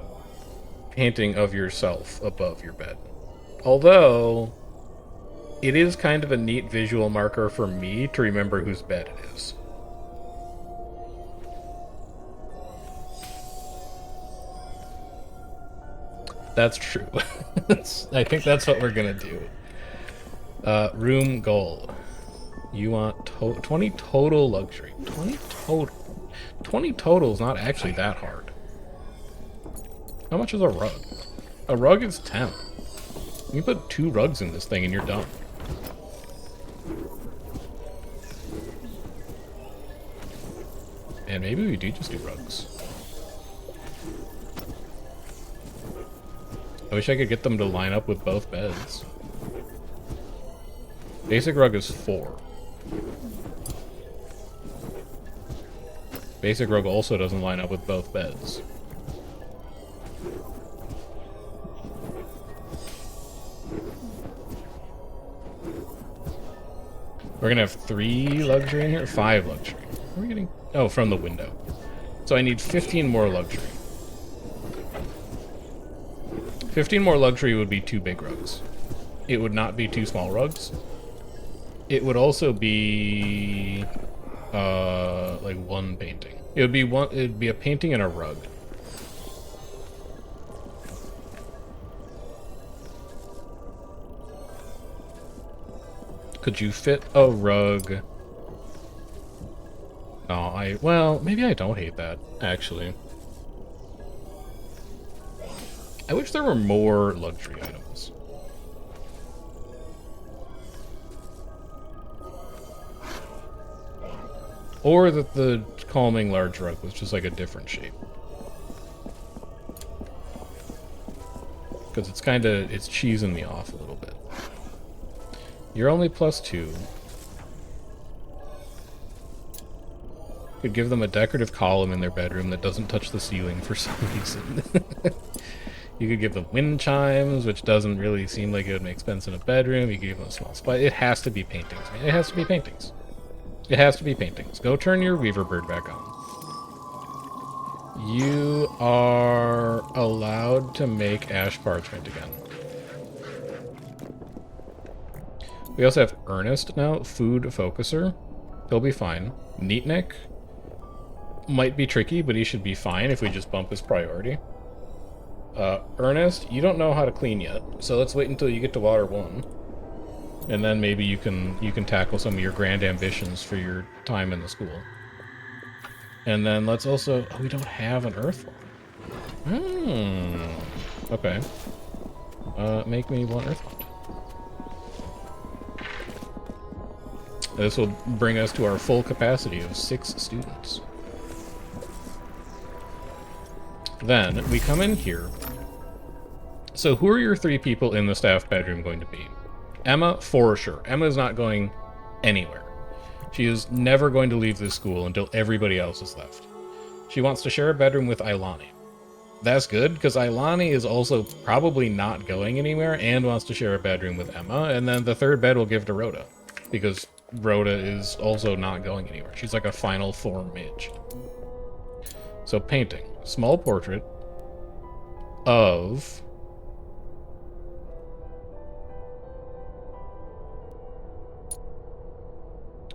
painting of yourself above your bed. Although, it is kind of a neat visual marker for me to remember whose bed it is. That's true. I think that's what we're gonna do. Room goal. You want 20 total luxury. 20 total. 20 total is not actually that hard. How much is a rug? A rug is 10. You put 2 rugs in this thing and you're done. And maybe we do just do rugs. I wish I could get them to line up with both beds. Basic rug is 4. Basic rug also doesn't line up with both beds. We're gonna have 3 luxury in here? 5 luxury. What are we getting? Oh, from the window. So I need 15 more luxury. 15 more luxury would be 2 big rugs. It would not be 2 small rugs. It would also be like 1 painting. It'd be a painting and a rug. Could you fit a rug? Oh, well, maybe I don't hate that, actually. I wish there were more luxury items. Or that the calming large rug was just like a different shape. Because it's cheesing me off a little bit. You're only +2. Could give them a decorative column in their bedroom that doesn't touch the ceiling for some reason. You could give them wind chimes, which doesn't really seem like it would make sense in a bedroom. You could give them a small spot. It has to be paintings, man. It has to be paintings. It has to be paintings. Go turn your Weaver Bird back on. You are allowed to make ash parchment again. We also have Ernest now, food focuser. He'll be fine. Neatnik might be tricky, but he should be fine if we just bump his priority. Ernest, you don't know how to clean yet, so let's wait until you get to water 1. And then maybe you can tackle some of your grand ambitions for your time in the school. And then let's also... Oh, we don't have an earth wand. Okay. Make me 1 earth wand. This will bring us to our full capacity of 6 students. Then, we come in here. So who are your 3 people in the staff bedroom going to be? Emma, for sure. Emma is not going anywhere. She is never going to leave this school until everybody else is left. She wants to share a bedroom with Ailani. That's good, because Ailani is also probably not going anywhere and wants to share a bedroom with Emma, and then the 3rd bed will give to Rhoda, because Rhoda is also not going anywhere. She's like a final form mage. So painting. Small portrait of...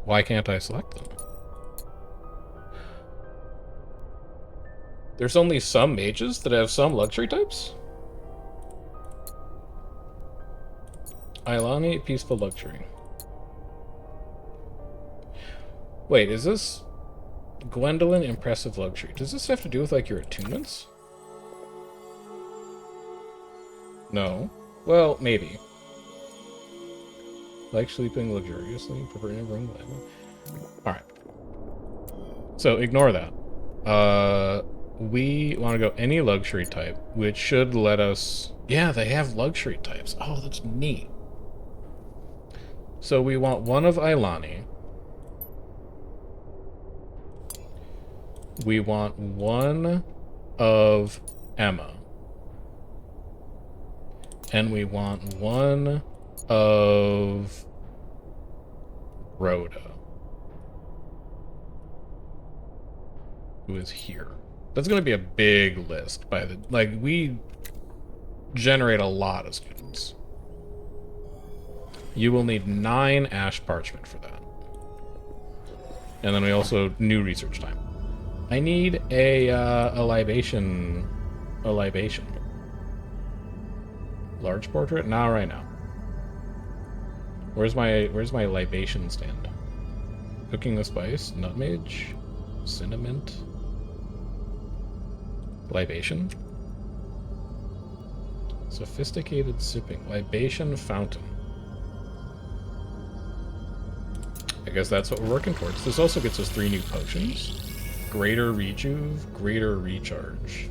Why can't I select them? There's only some mages that have some luxury types? Ailani, peaceful luxury. Wait, is this Gwendolyn, impressive luxury? Does this have to do with, like, your attunements? No. Well, maybe. Like sleeping luxuriously, preferring a room. Alright. So, ignore that. We want to go any luxury type, which should let us... Yeah, they have luxury types. Oh, that's neat. So we want one of Ailani. We want one of Emma. And we want one of Rhoda, who is here. That's going to be a big list by the... Like, we generate a lot of students. You will need 9 ash parchment for that. And then we also... new research time. I need a libation... a libation. Large portrait? Not right now. Where's my libation stand? Cooking the spice? Nutmeg? Cinnamon? Libation? Sophisticated sipping. Libation fountain. I guess that's what we're working towards. This also gets us 3 new potions. Greater rejuve, greater recharge.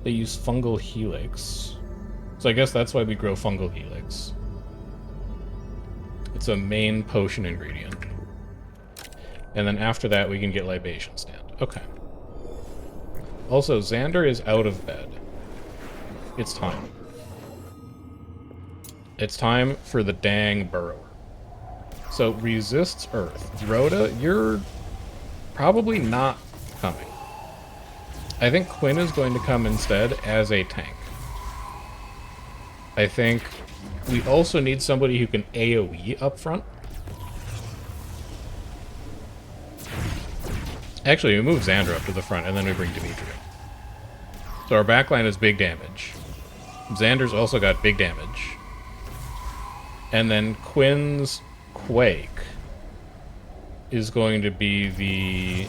They use fungal helix. So I guess that's why we grow fungal helix. It's a main potion ingredient. And then after that we can get libation stand. Okay. Also, Xander is out of bed. It's time. It's time for the dang burrower. So, resists earth. Rhoda, you're probably not coming. I think Quinn is going to come instead as a tank. I think we also need somebody who can AoE up front. Actually, we move Xander up to the front, and then we bring Demetria. So our backline is big damage. Xander's also got big damage. And then Quinn's Quake is going to be the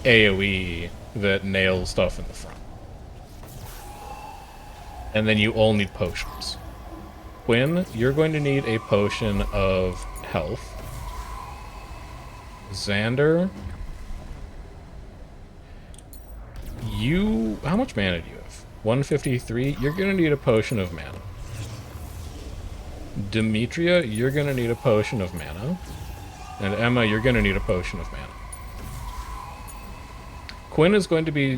AoE that nails stuff in the front. And then you all need potions. Quinn, you're going to need a potion of health. Xander, you... how much mana do you have? 153? You're going to need a potion of mana. Demetria, you're going to need a potion of mana. And Emma, you're going to need a potion of mana. Quinn is going to be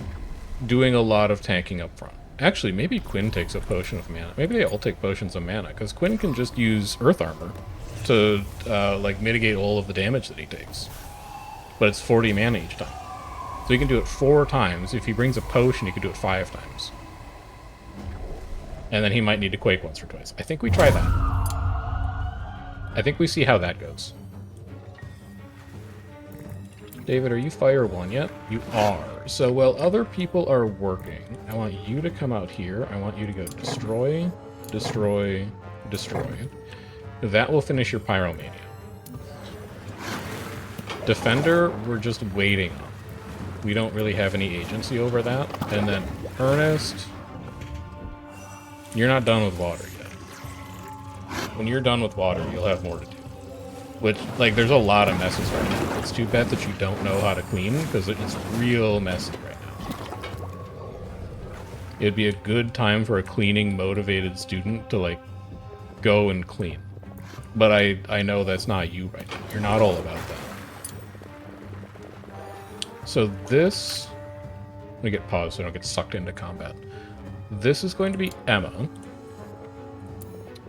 doing a lot of tanking up front. Actually, maybe Quinn takes a potion of mana. Maybe they all take potions of mana, because Quinn can just use Earth Armor to, like, mitigate all of the damage that he takes. But it's 40 mana each time. So he can do it 4 times. If he brings a potion, he can do it 5 times. And then he might need to Quake once or twice. I think we try that. I think we see how that goes. David, are you Fire 1 yet? You are. So while other people are working, I want you to come out here. I want you to go destroy, destroy, destroy. That will finish your Pyromania. Defender, we're just waiting on. We don't really have any agency over that. And then Ernest, you're not done with water yet. When you're done with water, you'll have more to do. Which, like, there's a lot of messes right now. It's too bad that you don't know how to clean, because it's real messy right now. It'd be a good time for a cleaning motivated student to, like, go and clean. But I know that's not you right now. You're not all about that. So this... let me get paused so I don't get sucked into combat. This is going to be Emma.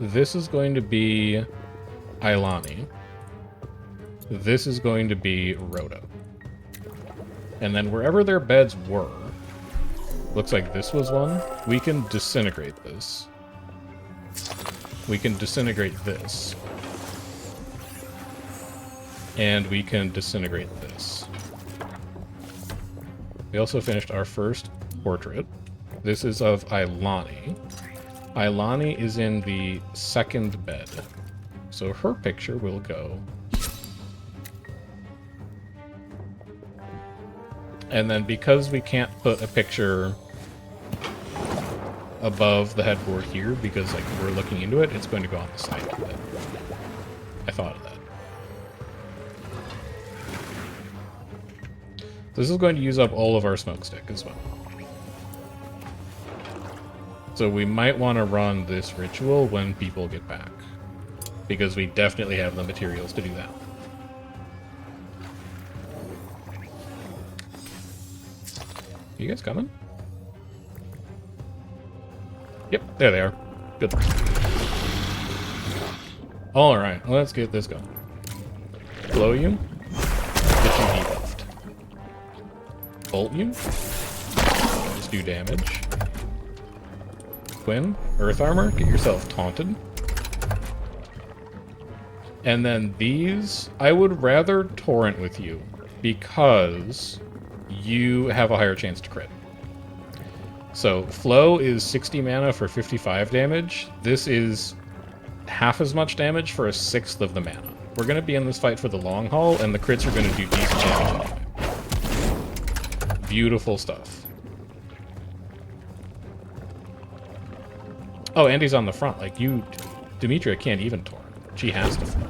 This is going to be Ailani. This is going to be Rhoda. And then wherever their beds were, looks like this was one, we can disintegrate this. We can disintegrate this. And we can disintegrate this. We also finished our first portrait. This is of Ailani. Ailani is in the second bed. So her picture will go. And then because we can't put a picture above the headboard here, because like we're looking into it, it's going to go on the side of it. I thought of that. This is going to use up all of our smoke stick as well. So we might want to run this ritual when people get back, because we definitely have the materials to do that. You guys coming? Yep, there they are. Good. Alright, let's get this going. Blow you. Get you debuffed. Bolt you. Just do damage. Quinn, Earth Armor, get yourself taunted. And then these, I would rather torrent with you, because you have a higher chance to crit. So, Flow is 60 mana for 55 damage. This is half as much damage for a sixth of the mana. We're going to be in this fight for the long haul, and the crits are going to do decent damage anyway. Beautiful stuff. Oh, and he's on the front. Like, you... Demetria can't even torrent. She has to flow.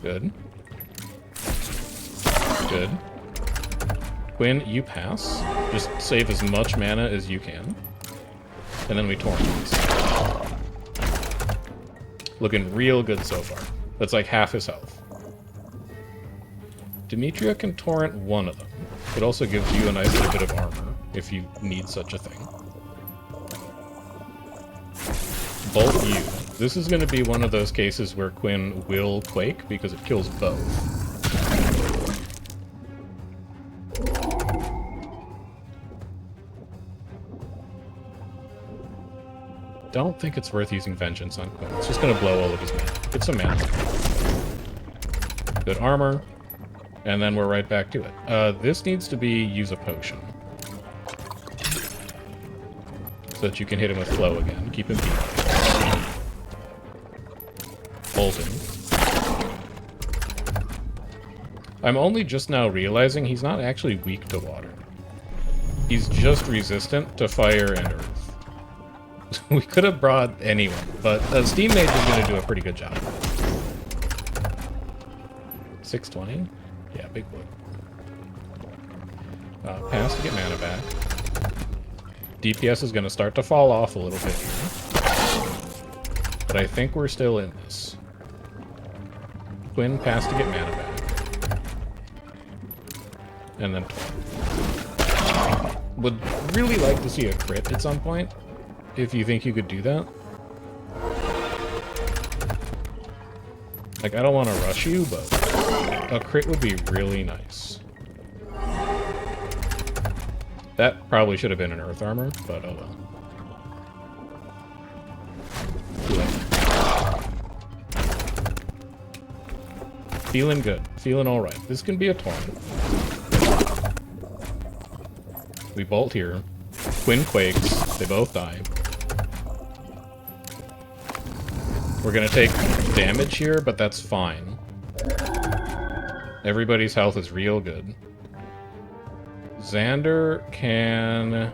Good. Good. Quinn, you pass. Just save as much mana as you can. And then we torrent these. Looking real good so far. That's like half his health. Demetria can torrent one of them. It also gives you a nice little bit of armor, if you need such a thing. Bolt you. This is going to be one of those cases where Quinn will quake, because it kills both. Don't think it's worth using Vengeance on Quinn. It's just going to blow all of his mana. Get some mana. Good armor. And then we're right back to it. This needs to be use a potion. So that you can hit him with Flow again. Keep him beat. Bolt him. I'm only just now realizing he's not actually weak to water. He's just resistant to fire and earth. We could have brought anyone, but Steam Mage is going to do a pretty good job. 620? Yeah, big boy. Pass to get mana back. DPS is going to start to fall off a little bit here. But I think we're still in this. Quinn, pass to get mana back. And then 12. Would really like to see a crit at some point. If you think you could do that. Like, I don't want to rush you, but a crit would be really nice. That probably should have been an Earth Armor, but oh well. Feeling good. Feeling alright. This can be a torrent. We bolt here. Quinn quakes. They both die. We're gonna take damage here, but that's fine. Everybody's health is real good. Xander can...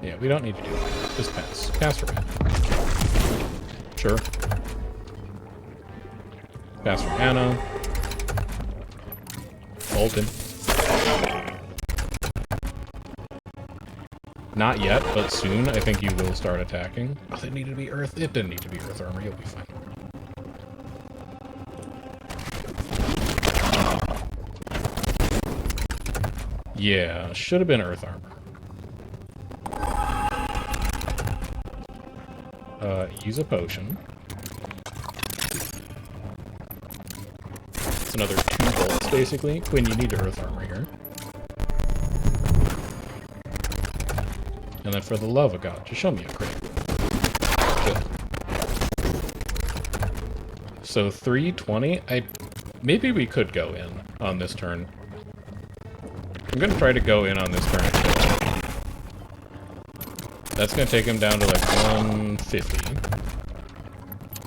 Yeah, we don't need to do it. Just pass. Pass for mana. Sure. Pass for mana. Bolt him. Not yet, but soon I think you will start attacking. Oh, it needed to be Earth. It didn't need to be Earth Armor. You'll be fine. Yeah, should have been Earth Armor. Use a potion. It's another 2 bolts, basically. Quinn, you need to Earth Armor here. And then for the love of God, just show me a crit. Good. So 320, maybe we could go in on this turn. I'm gonna try to go in on this turn. That's gonna take him down to like 150.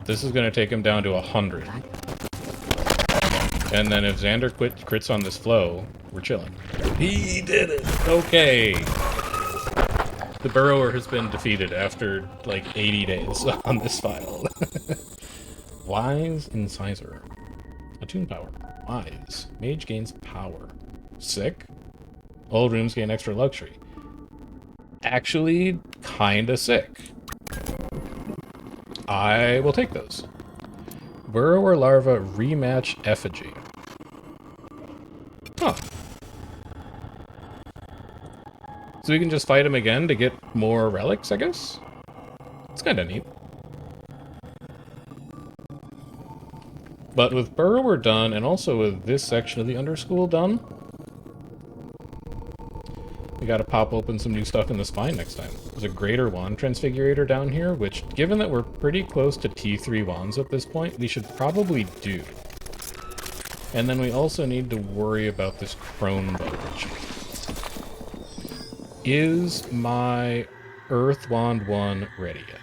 This is gonna take him down to 100. And then if Xander crits on this flow, we're chilling. He did it! Okay! The Burrower has been defeated after like 80 days on this file. Wise Incisor. Attune power. Wise. Mage gains power. Sick. All rooms gain extra luxury. Actually, kinda sick. I will take those. Burrower Larva rematch Effigy. Huh. So we can just fight him again to get more relics, I guess? It's kinda neat. But with Burrower done, and also with this section of the Underschool done, we gotta pop open some new stuff in the spine next time. There's a Greater Wand Transfigurator down here, which, given that we're pretty close to T3 wands at this point, we should probably do. And then we also need to worry about this Crone Bow. Is my Earth Wand 1 ready yet?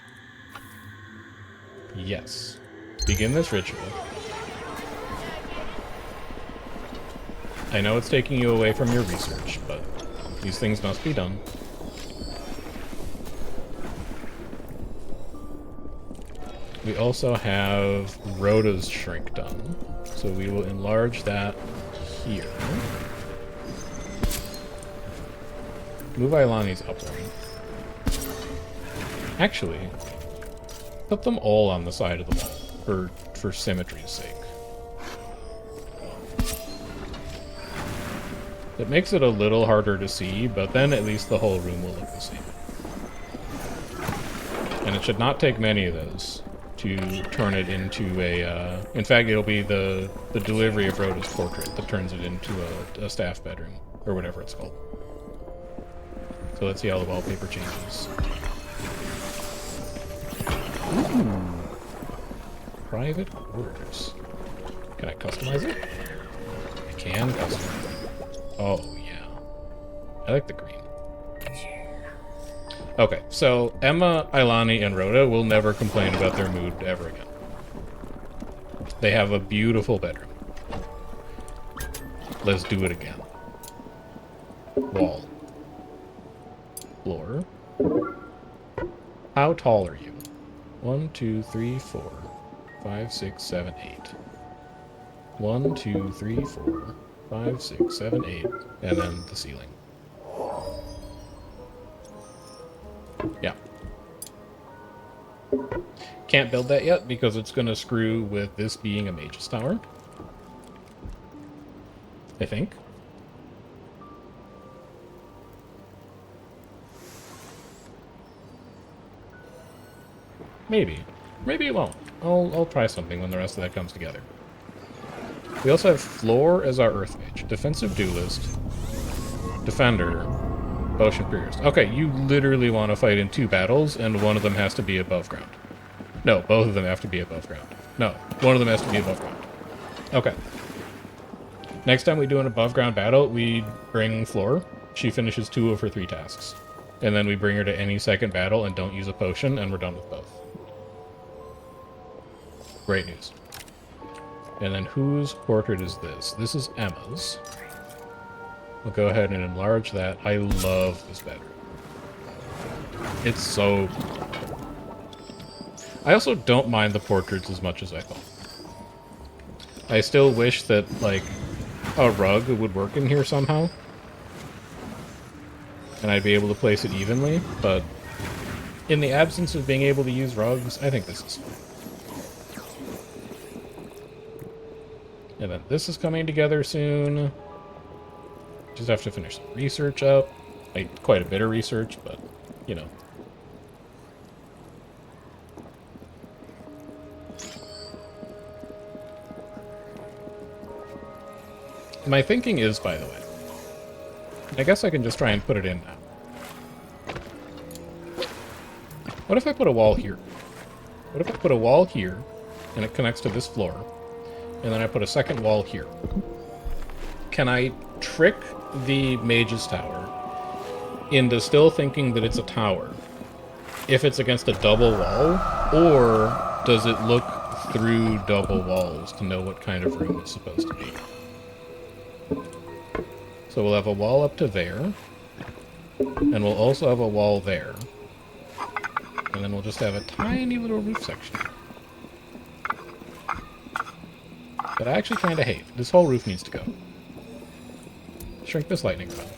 Yes. Begin this ritual. I know it's taking you away from your research, but these things must be done. We also have Rhoda's shrink done, so we will enlarge that here. Move Ailani's up one. Actually, put them all on the side of the wall, for symmetry's sake. It makes it a little harder to see, but then at least the whole room will look the same. And it should not take many of those to turn it into a... in fact, it'll be the delivery of Rhoda's portrait that turns it into a staff bedroom, or whatever it's called. So let's see how the wallpaper changes. Ooh. Private quarters. Can I customize it? I can customize it. Oh, yeah. I like the green. Okay, so Emma, Ailani, and Rhoda will never complain about their mood ever again. They have a beautiful bedroom. Let's do it again. Wall. Floor. How tall are you? 1, 2, 3, 4, 5, 6, 7, 8. 1, 2, 3, 4, 5, 6, 7, 8, and then the ceiling. Yeah. Can't build that yet because it's going to screw with this being a mage's tower. I think. Maybe. Maybe it won't. I'll try something when the rest of that comes together. We also have Floor as our Earth Mage. Defensive Duelist. Defender. Potion Priest. Okay, you literally want to fight in 2 battles, and one of them has to be above ground. No, both of them have to be above ground. No, one of them has to be above ground. Okay. Next time we do an above ground battle, we bring Floor. She finishes 2 of her 3 tasks. And then we bring her to any second battle and don't use a potion, and we're done with both. Great news. And then whose portrait is this? This is Emma's. We'll go ahead and enlarge that. I love this bedroom. It's so cool. I also don't mind the portraits as much as I thought. I still wish that, like, a rug would work in here somehow. And I'd be able to place it evenly, but in the absence of being able to use rugs, I think this is fine. And then this is coming together soon. Just have to finish some research up. Like, quite a bit of research, but, you know. My thinking is, by the way, I guess I can just try and put it in now. What if I put a wall here? What if I put a wall here, and it connects to this floor, and then I put a second wall here? can I trick the Mage's Tower into still thinking that it's a tower if it's against a double wall, or does it look through double walls to know what kind of room it's supposed to be? So we'll have a wall up to there, and we'll also have a wall there, and then we'll just have a tiny little roof section. But I actually kind of hate. This whole roof needs to go. Shrink this lightning rod.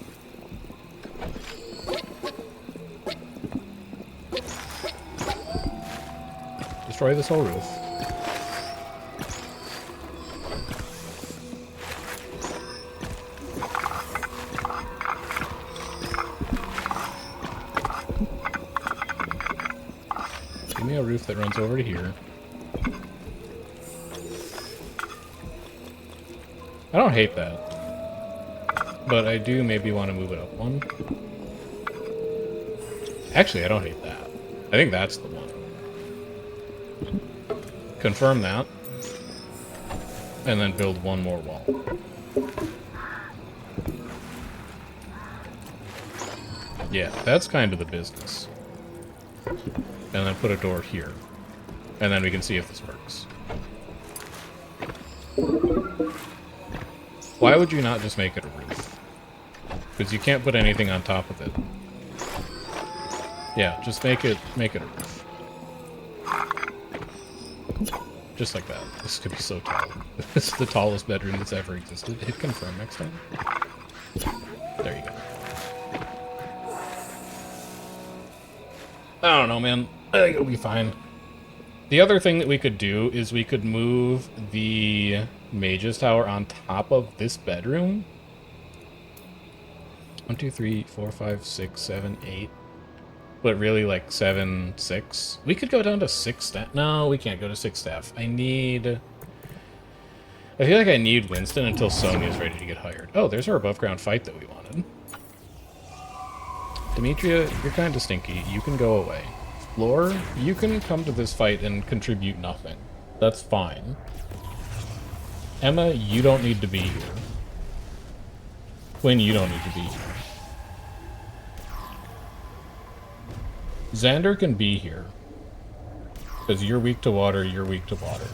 Destroy this whole roof. Give me a roof that runs over to here. I don't hate that, but I do maybe want to move it up one. Actually, I don't hate that. I think that's the one. Confirm that, and then build one more wall. Yeah, that's kind of the business. And then put a door here, and then we can see if this works. Why would you not just make it a roof? Because you can't put anything on top of it. Yeah, just make it a roof. Just like that. This could be so tall. This is the tallest bedroom that's ever existed. Hit confirm next time. There you go. I don't know, man. I think it'll be fine. The other thing that we could do is we could move the Mage's Tower on top of this bedroom. 1, 2, 3, 4, 5, 6, 7, 8. But really, like, 7, 6. We could go down to 6 staff. No, we can't go to 6 staff. I feel like I need Winston until Sonia's ready to get hired. Oh, there's our above-ground fight that we wanted. Demetria, you're kind of stinky. You can go away. Floor, you can come to this fight and contribute nothing. That's fine. Emma, you don't need to be here. Quinn, you don't need to be here. Xander can be here. Because you're weak to water, you're weak to water.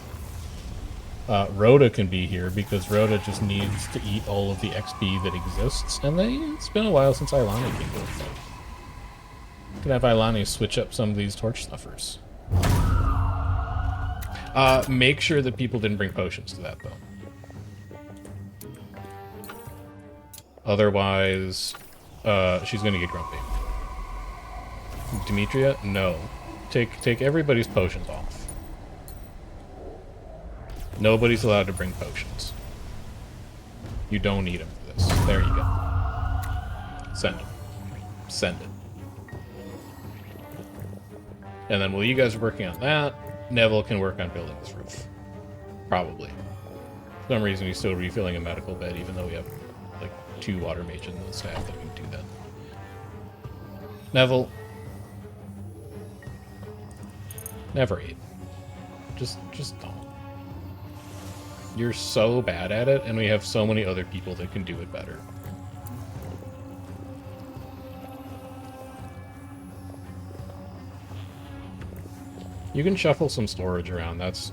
Rhoda can be here because Rhoda just needs to eat all of the XP that exists. And it's been a while since Ilani came to the fight. Can have Ilani switch up some of these torch snuffers. Make sure that people didn't bring potions to that, though. Otherwise, she's gonna get grumpy. Demetria, no. Take everybody's potions off. Nobody's allowed to bring potions. You don't need them for this. There you go. Send them. Send it. And then while you guys are working on that, Neville can work on building this roof. Probably. For some reason he's still refilling a medical bed, even though we have, like, 2 water mages in the staff that can do that. Neville. Never eat. Just don't. You're so bad at it, and we have so many other people that can do it better. You can shuffle some storage around. That's...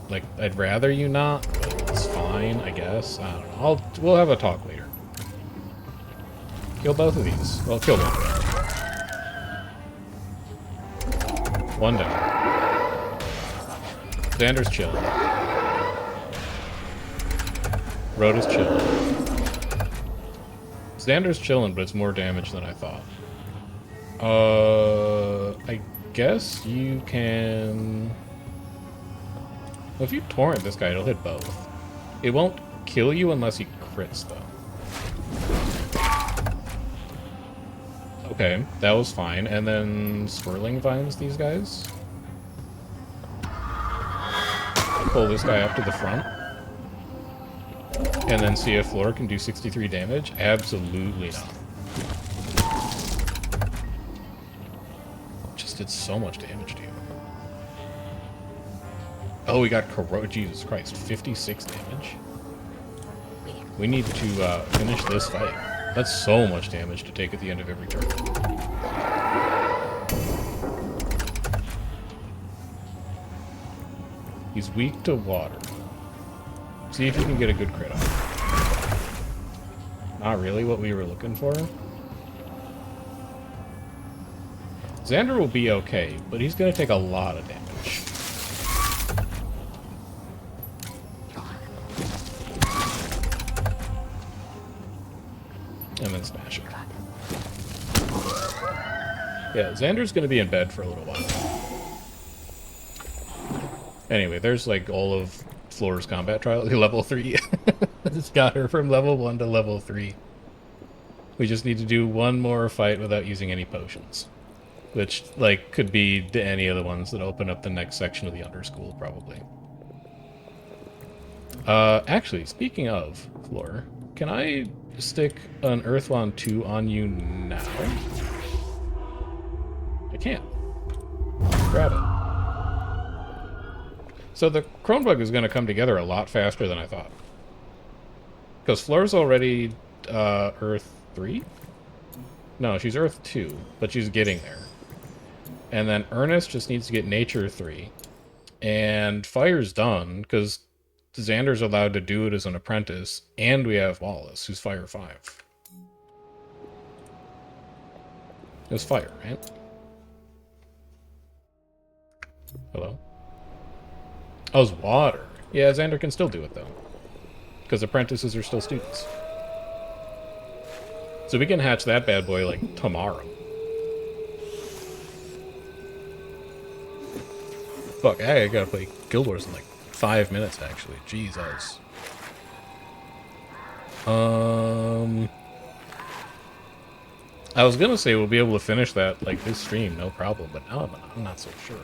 like, I'd rather you not, but it's fine, I guess. I don't know. We'll have a talk later. Kill both of these. Well, kill one. One down. Xander's chilling. Rhoda's chilling. Xander's chilling, but it's more damage than I thought. I guess you can... well, if you torrent this guy, it'll hit both. It won't kill you unless he crits, though. Okay, that was fine. And then swirling vines these guys. Pull this guy up to the front. And then see if Floor can do 63 damage. Absolutely not. Just did so much damage to you. Oh, we got Jesus Christ, 56 damage. We need to finish this fight. That's so much damage to take at the end of every turn. He's weak to water. See if you can get a good crit off. Not really what we were looking for. Xander will be okay, but he's going to take a lot of damage. And then smash it. Yeah, Xander's going to be in bed for a little while. Anyway, there's like all of Floor's combat trial, level 3. It's got her from level 1 to level 3. We just need to do one more fight without using any potions. Which, like, could be any of the ones that open up the next section of the Underschool, probably. Actually, speaking of Floor, can I stick an Earthwand 2 on you now? I can't. Grab it. So the Cronebug is going to come together a lot faster than I thought. Because Floor's already Earth 3? No, she's Earth 2, but she's getting there. And then Ernest just needs to get Nature 3. And Fire's done, because Xander's allowed to do it as an apprentice, and we have Wallace, who's Fire 5. It was Fire, right? Hello? Oh, it's Water. Yeah, Xander can still do it, though. Because apprentices are still students. So we can hatch that bad boy, like, tomorrow. Fuck, I gotta play Guild Wars in, like, 5 minutes, actually. Jesus. I was gonna say we'll be able to finish that, like, this stream, no problem, but now I'm not so sure.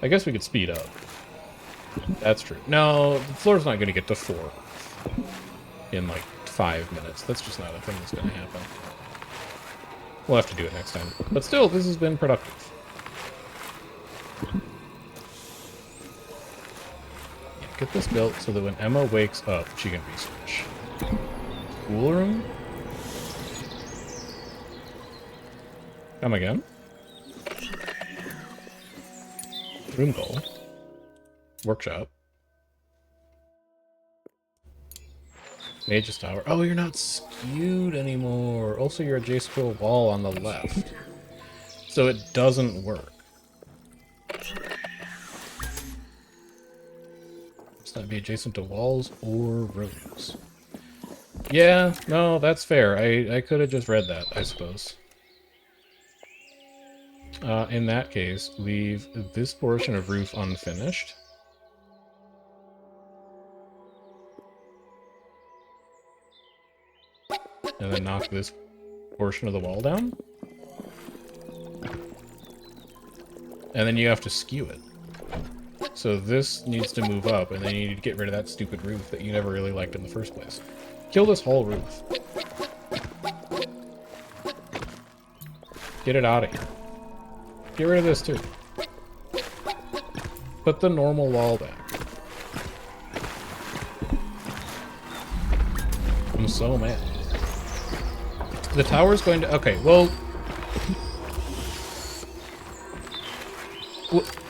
I guess we could speed up. That's true. No, the Floor's not gonna get to 4 in, like, 5 minutes. That's just not a thing that's gonna happen. We'll have to do it next time. But still, this has been productive. Yeah, get this built so that when Emma wakes up, she can research. School room? Come again? Room goal. Workshop. Mage's Tower. Oh, you're not skewed anymore. Also, you're adjacent to a wall on the left. So it doesn't work. It's not be adjacent to walls or rooms. Yeah, no, that's fair. I could have just read that, I suppose. In that case, leave this portion of roof unfinished. And then knock this portion of the wall down. And then you have to skew it. So this needs to move up, and then you need to get rid of that stupid roof that you never really liked in the first place. Kill this whole roof. Get it out of here. Get rid of this too. Put the normal wall back. I'm so mad. The tower's going to... Okay, well...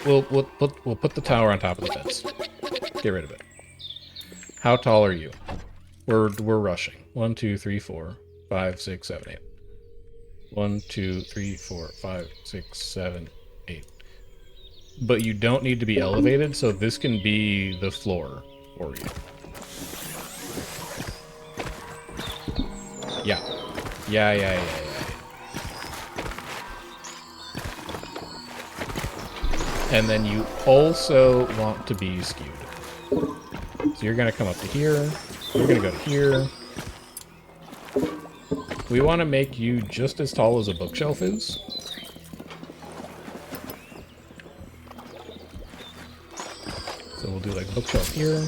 We'll put the tower on top of the fence. Get rid of it. How tall are you? We're rushing. 1, 2, 3, 4, 5, 6, 7, 8. 1, 2, 3, 4, 5, 6, 7, 8. But you don't need to be elevated, so this can be the floor for you. Yeah. Yeah. And then you also want to be skewed. So you're going to come up to here. You're going to go to here. We want to make you just as tall as a bookshelf is. So we'll do like bookshelf here.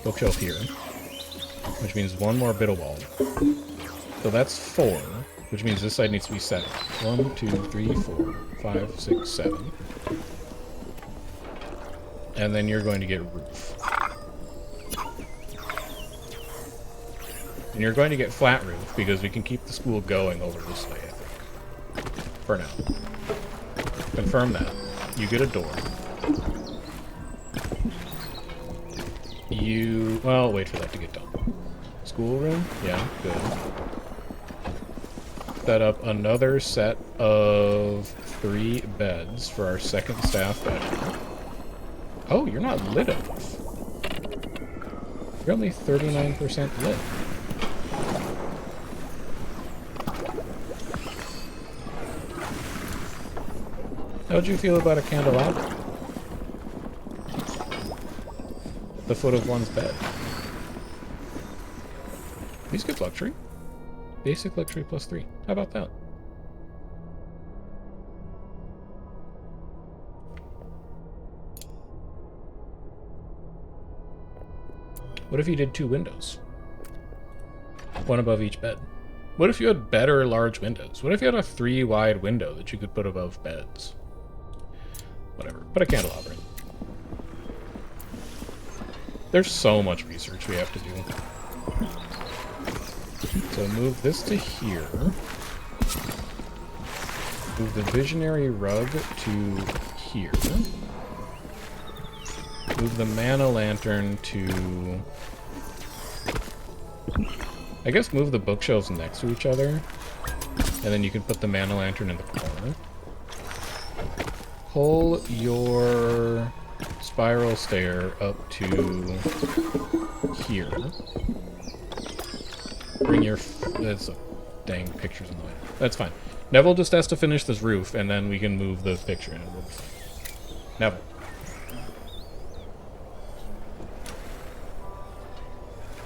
Bookshelf here. Which means one more bit of wall. So that's 4, which means this side needs to be 7. 1, 2, 3, 4, 5, 6, 7. And then you're going to get roof. And you're going to get flat roof because we can keep the school going over this way, I think. For now. Confirm that. You get a door. Well, wait for that to get done. Schoolroom? Yeah, good. Set up another set of 3 beds for our second staff bedroom. Oh, you're not lit enough. You're only 39% lit. How'd you feel about a candelabra? At the foot of one's bed. These get luxury. Basic luxury plus 3. How about that? What if you did 2 windows? One above each bed. What if you had better large windows? What if you had a 3 wide window that you could put above beds? Whatever. Put a candelabra in. There's so much research we have to do. So move this to here. Move the visionary rug to here. Move the mana lantern to... I guess move the bookshelves next to each other. And then you can put the mana lantern in the corner. Pull your spiral stair up to here. Bring your... That's a dang picture's in the way. That's fine. Neville just has to finish this roof, and then we can move the picture in. Neville.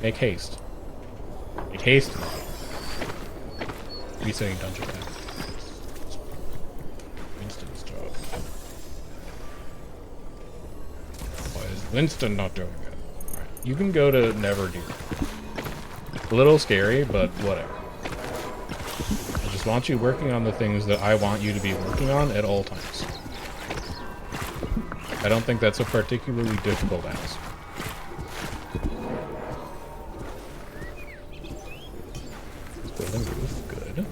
Make haste. Make haste. He's saying dungeon back. Winston's job. Why is Winston not doing it? Alright. You can go to Never Do. A little scary, but whatever. I just want you working on the things that I want you to be working on at all times. I don't think that's a particularly difficult ask. Building roof, good.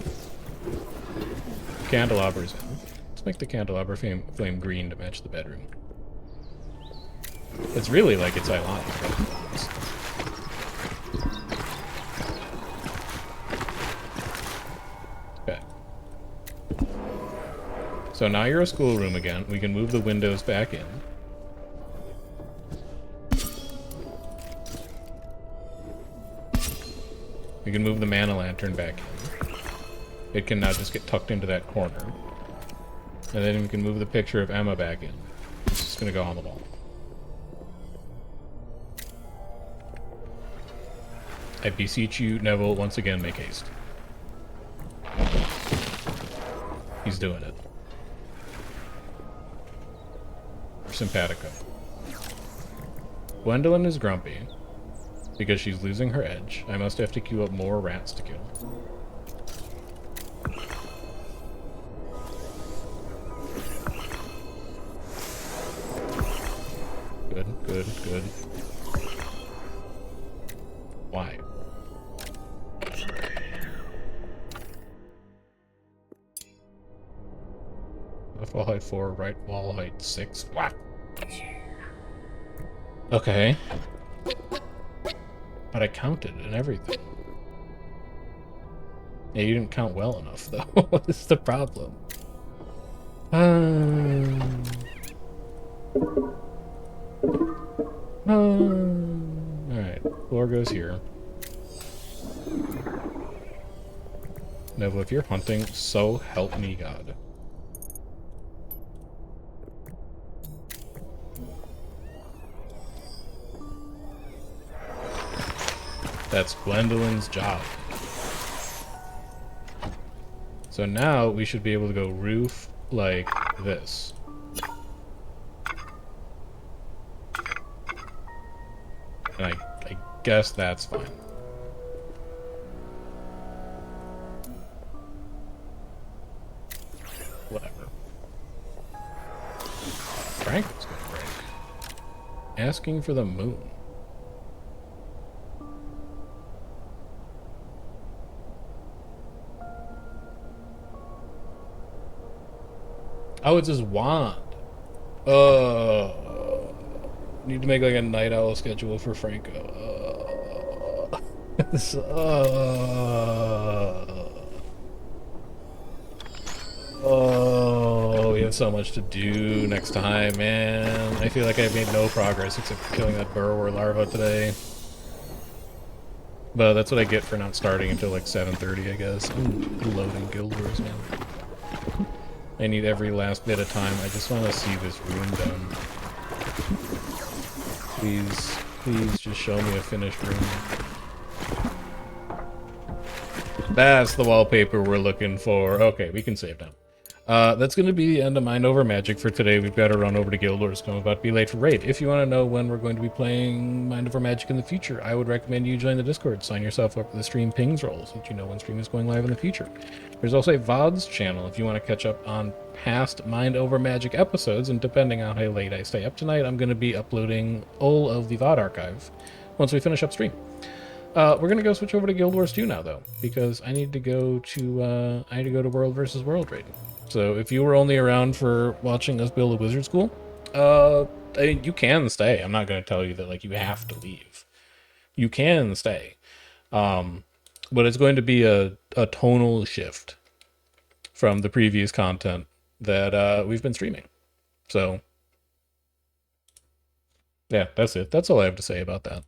Candelabras in. Let's make the candelabra flame green to match the bedroom. It's really like it's ironic. Okay. So now you're a schoolroom again. We can move the windows back in. We can move the mana lantern back in. It can now just get tucked into that corner. And then we can move the picture of Emma back in. It's just going to go on the wall. I beseech you, Neville, once again, make haste. He's doing it. Simpatico. Gwendolyn is grumpy. Because she's losing her edge. I must have to queue up more rats to kill. Good, good, good. Why? Left wall height 4, right wall height 6. What? Okay. But I counted and everything. Yeah, you didn't count well enough, though. What is the problem? Alright, floor goes here. Neville, if you're hunting, so help me God. That's Gwendolyn's job. So now we should be able to go roof like this. And I guess that's fine. Whatever. Franklin's gonna break. Asking for the moon. Oh, it's his wand. Need to make like a night owl schedule for Franco. This, oh, we have so much to do next time, man. I feel like I've made no progress except for killing that burrower larva today. But that's what I get for not starting until like 7:30, I guess. I'm loading Guild Wars, man. I need every last bit of time. I just want to see this room done. Please, please just show me a finished room. That's the wallpaper we're looking for. Okay, we can save now. That's going to be the end of Mind Over Magic for today. We've got to run over to Guild Wars. I'm about to be late for raid. If you want to know when we're going to be playing Mind Over Magic in the future, I would recommend you join the Discord. Sign yourself up for the stream pings rolls so that you know when stream is going live in the future. There's also a VODs channel if you want to catch up on past Mind Over Magic episodes, and depending on how late I stay up tonight, I'm going to be uploading all of the VOD archive once we finish up stream. We're gonna go switch over to Guild Wars 2 now, though, because I need to go to World versus World raid. So if you were only around for watching us build a wizard school, you can stay. I'm not gonna tell you that like you have to leave. You can stay, but it's going to be a tonal shift from the previous content that we've been streaming. So yeah, that's it. That's all I have to say about that.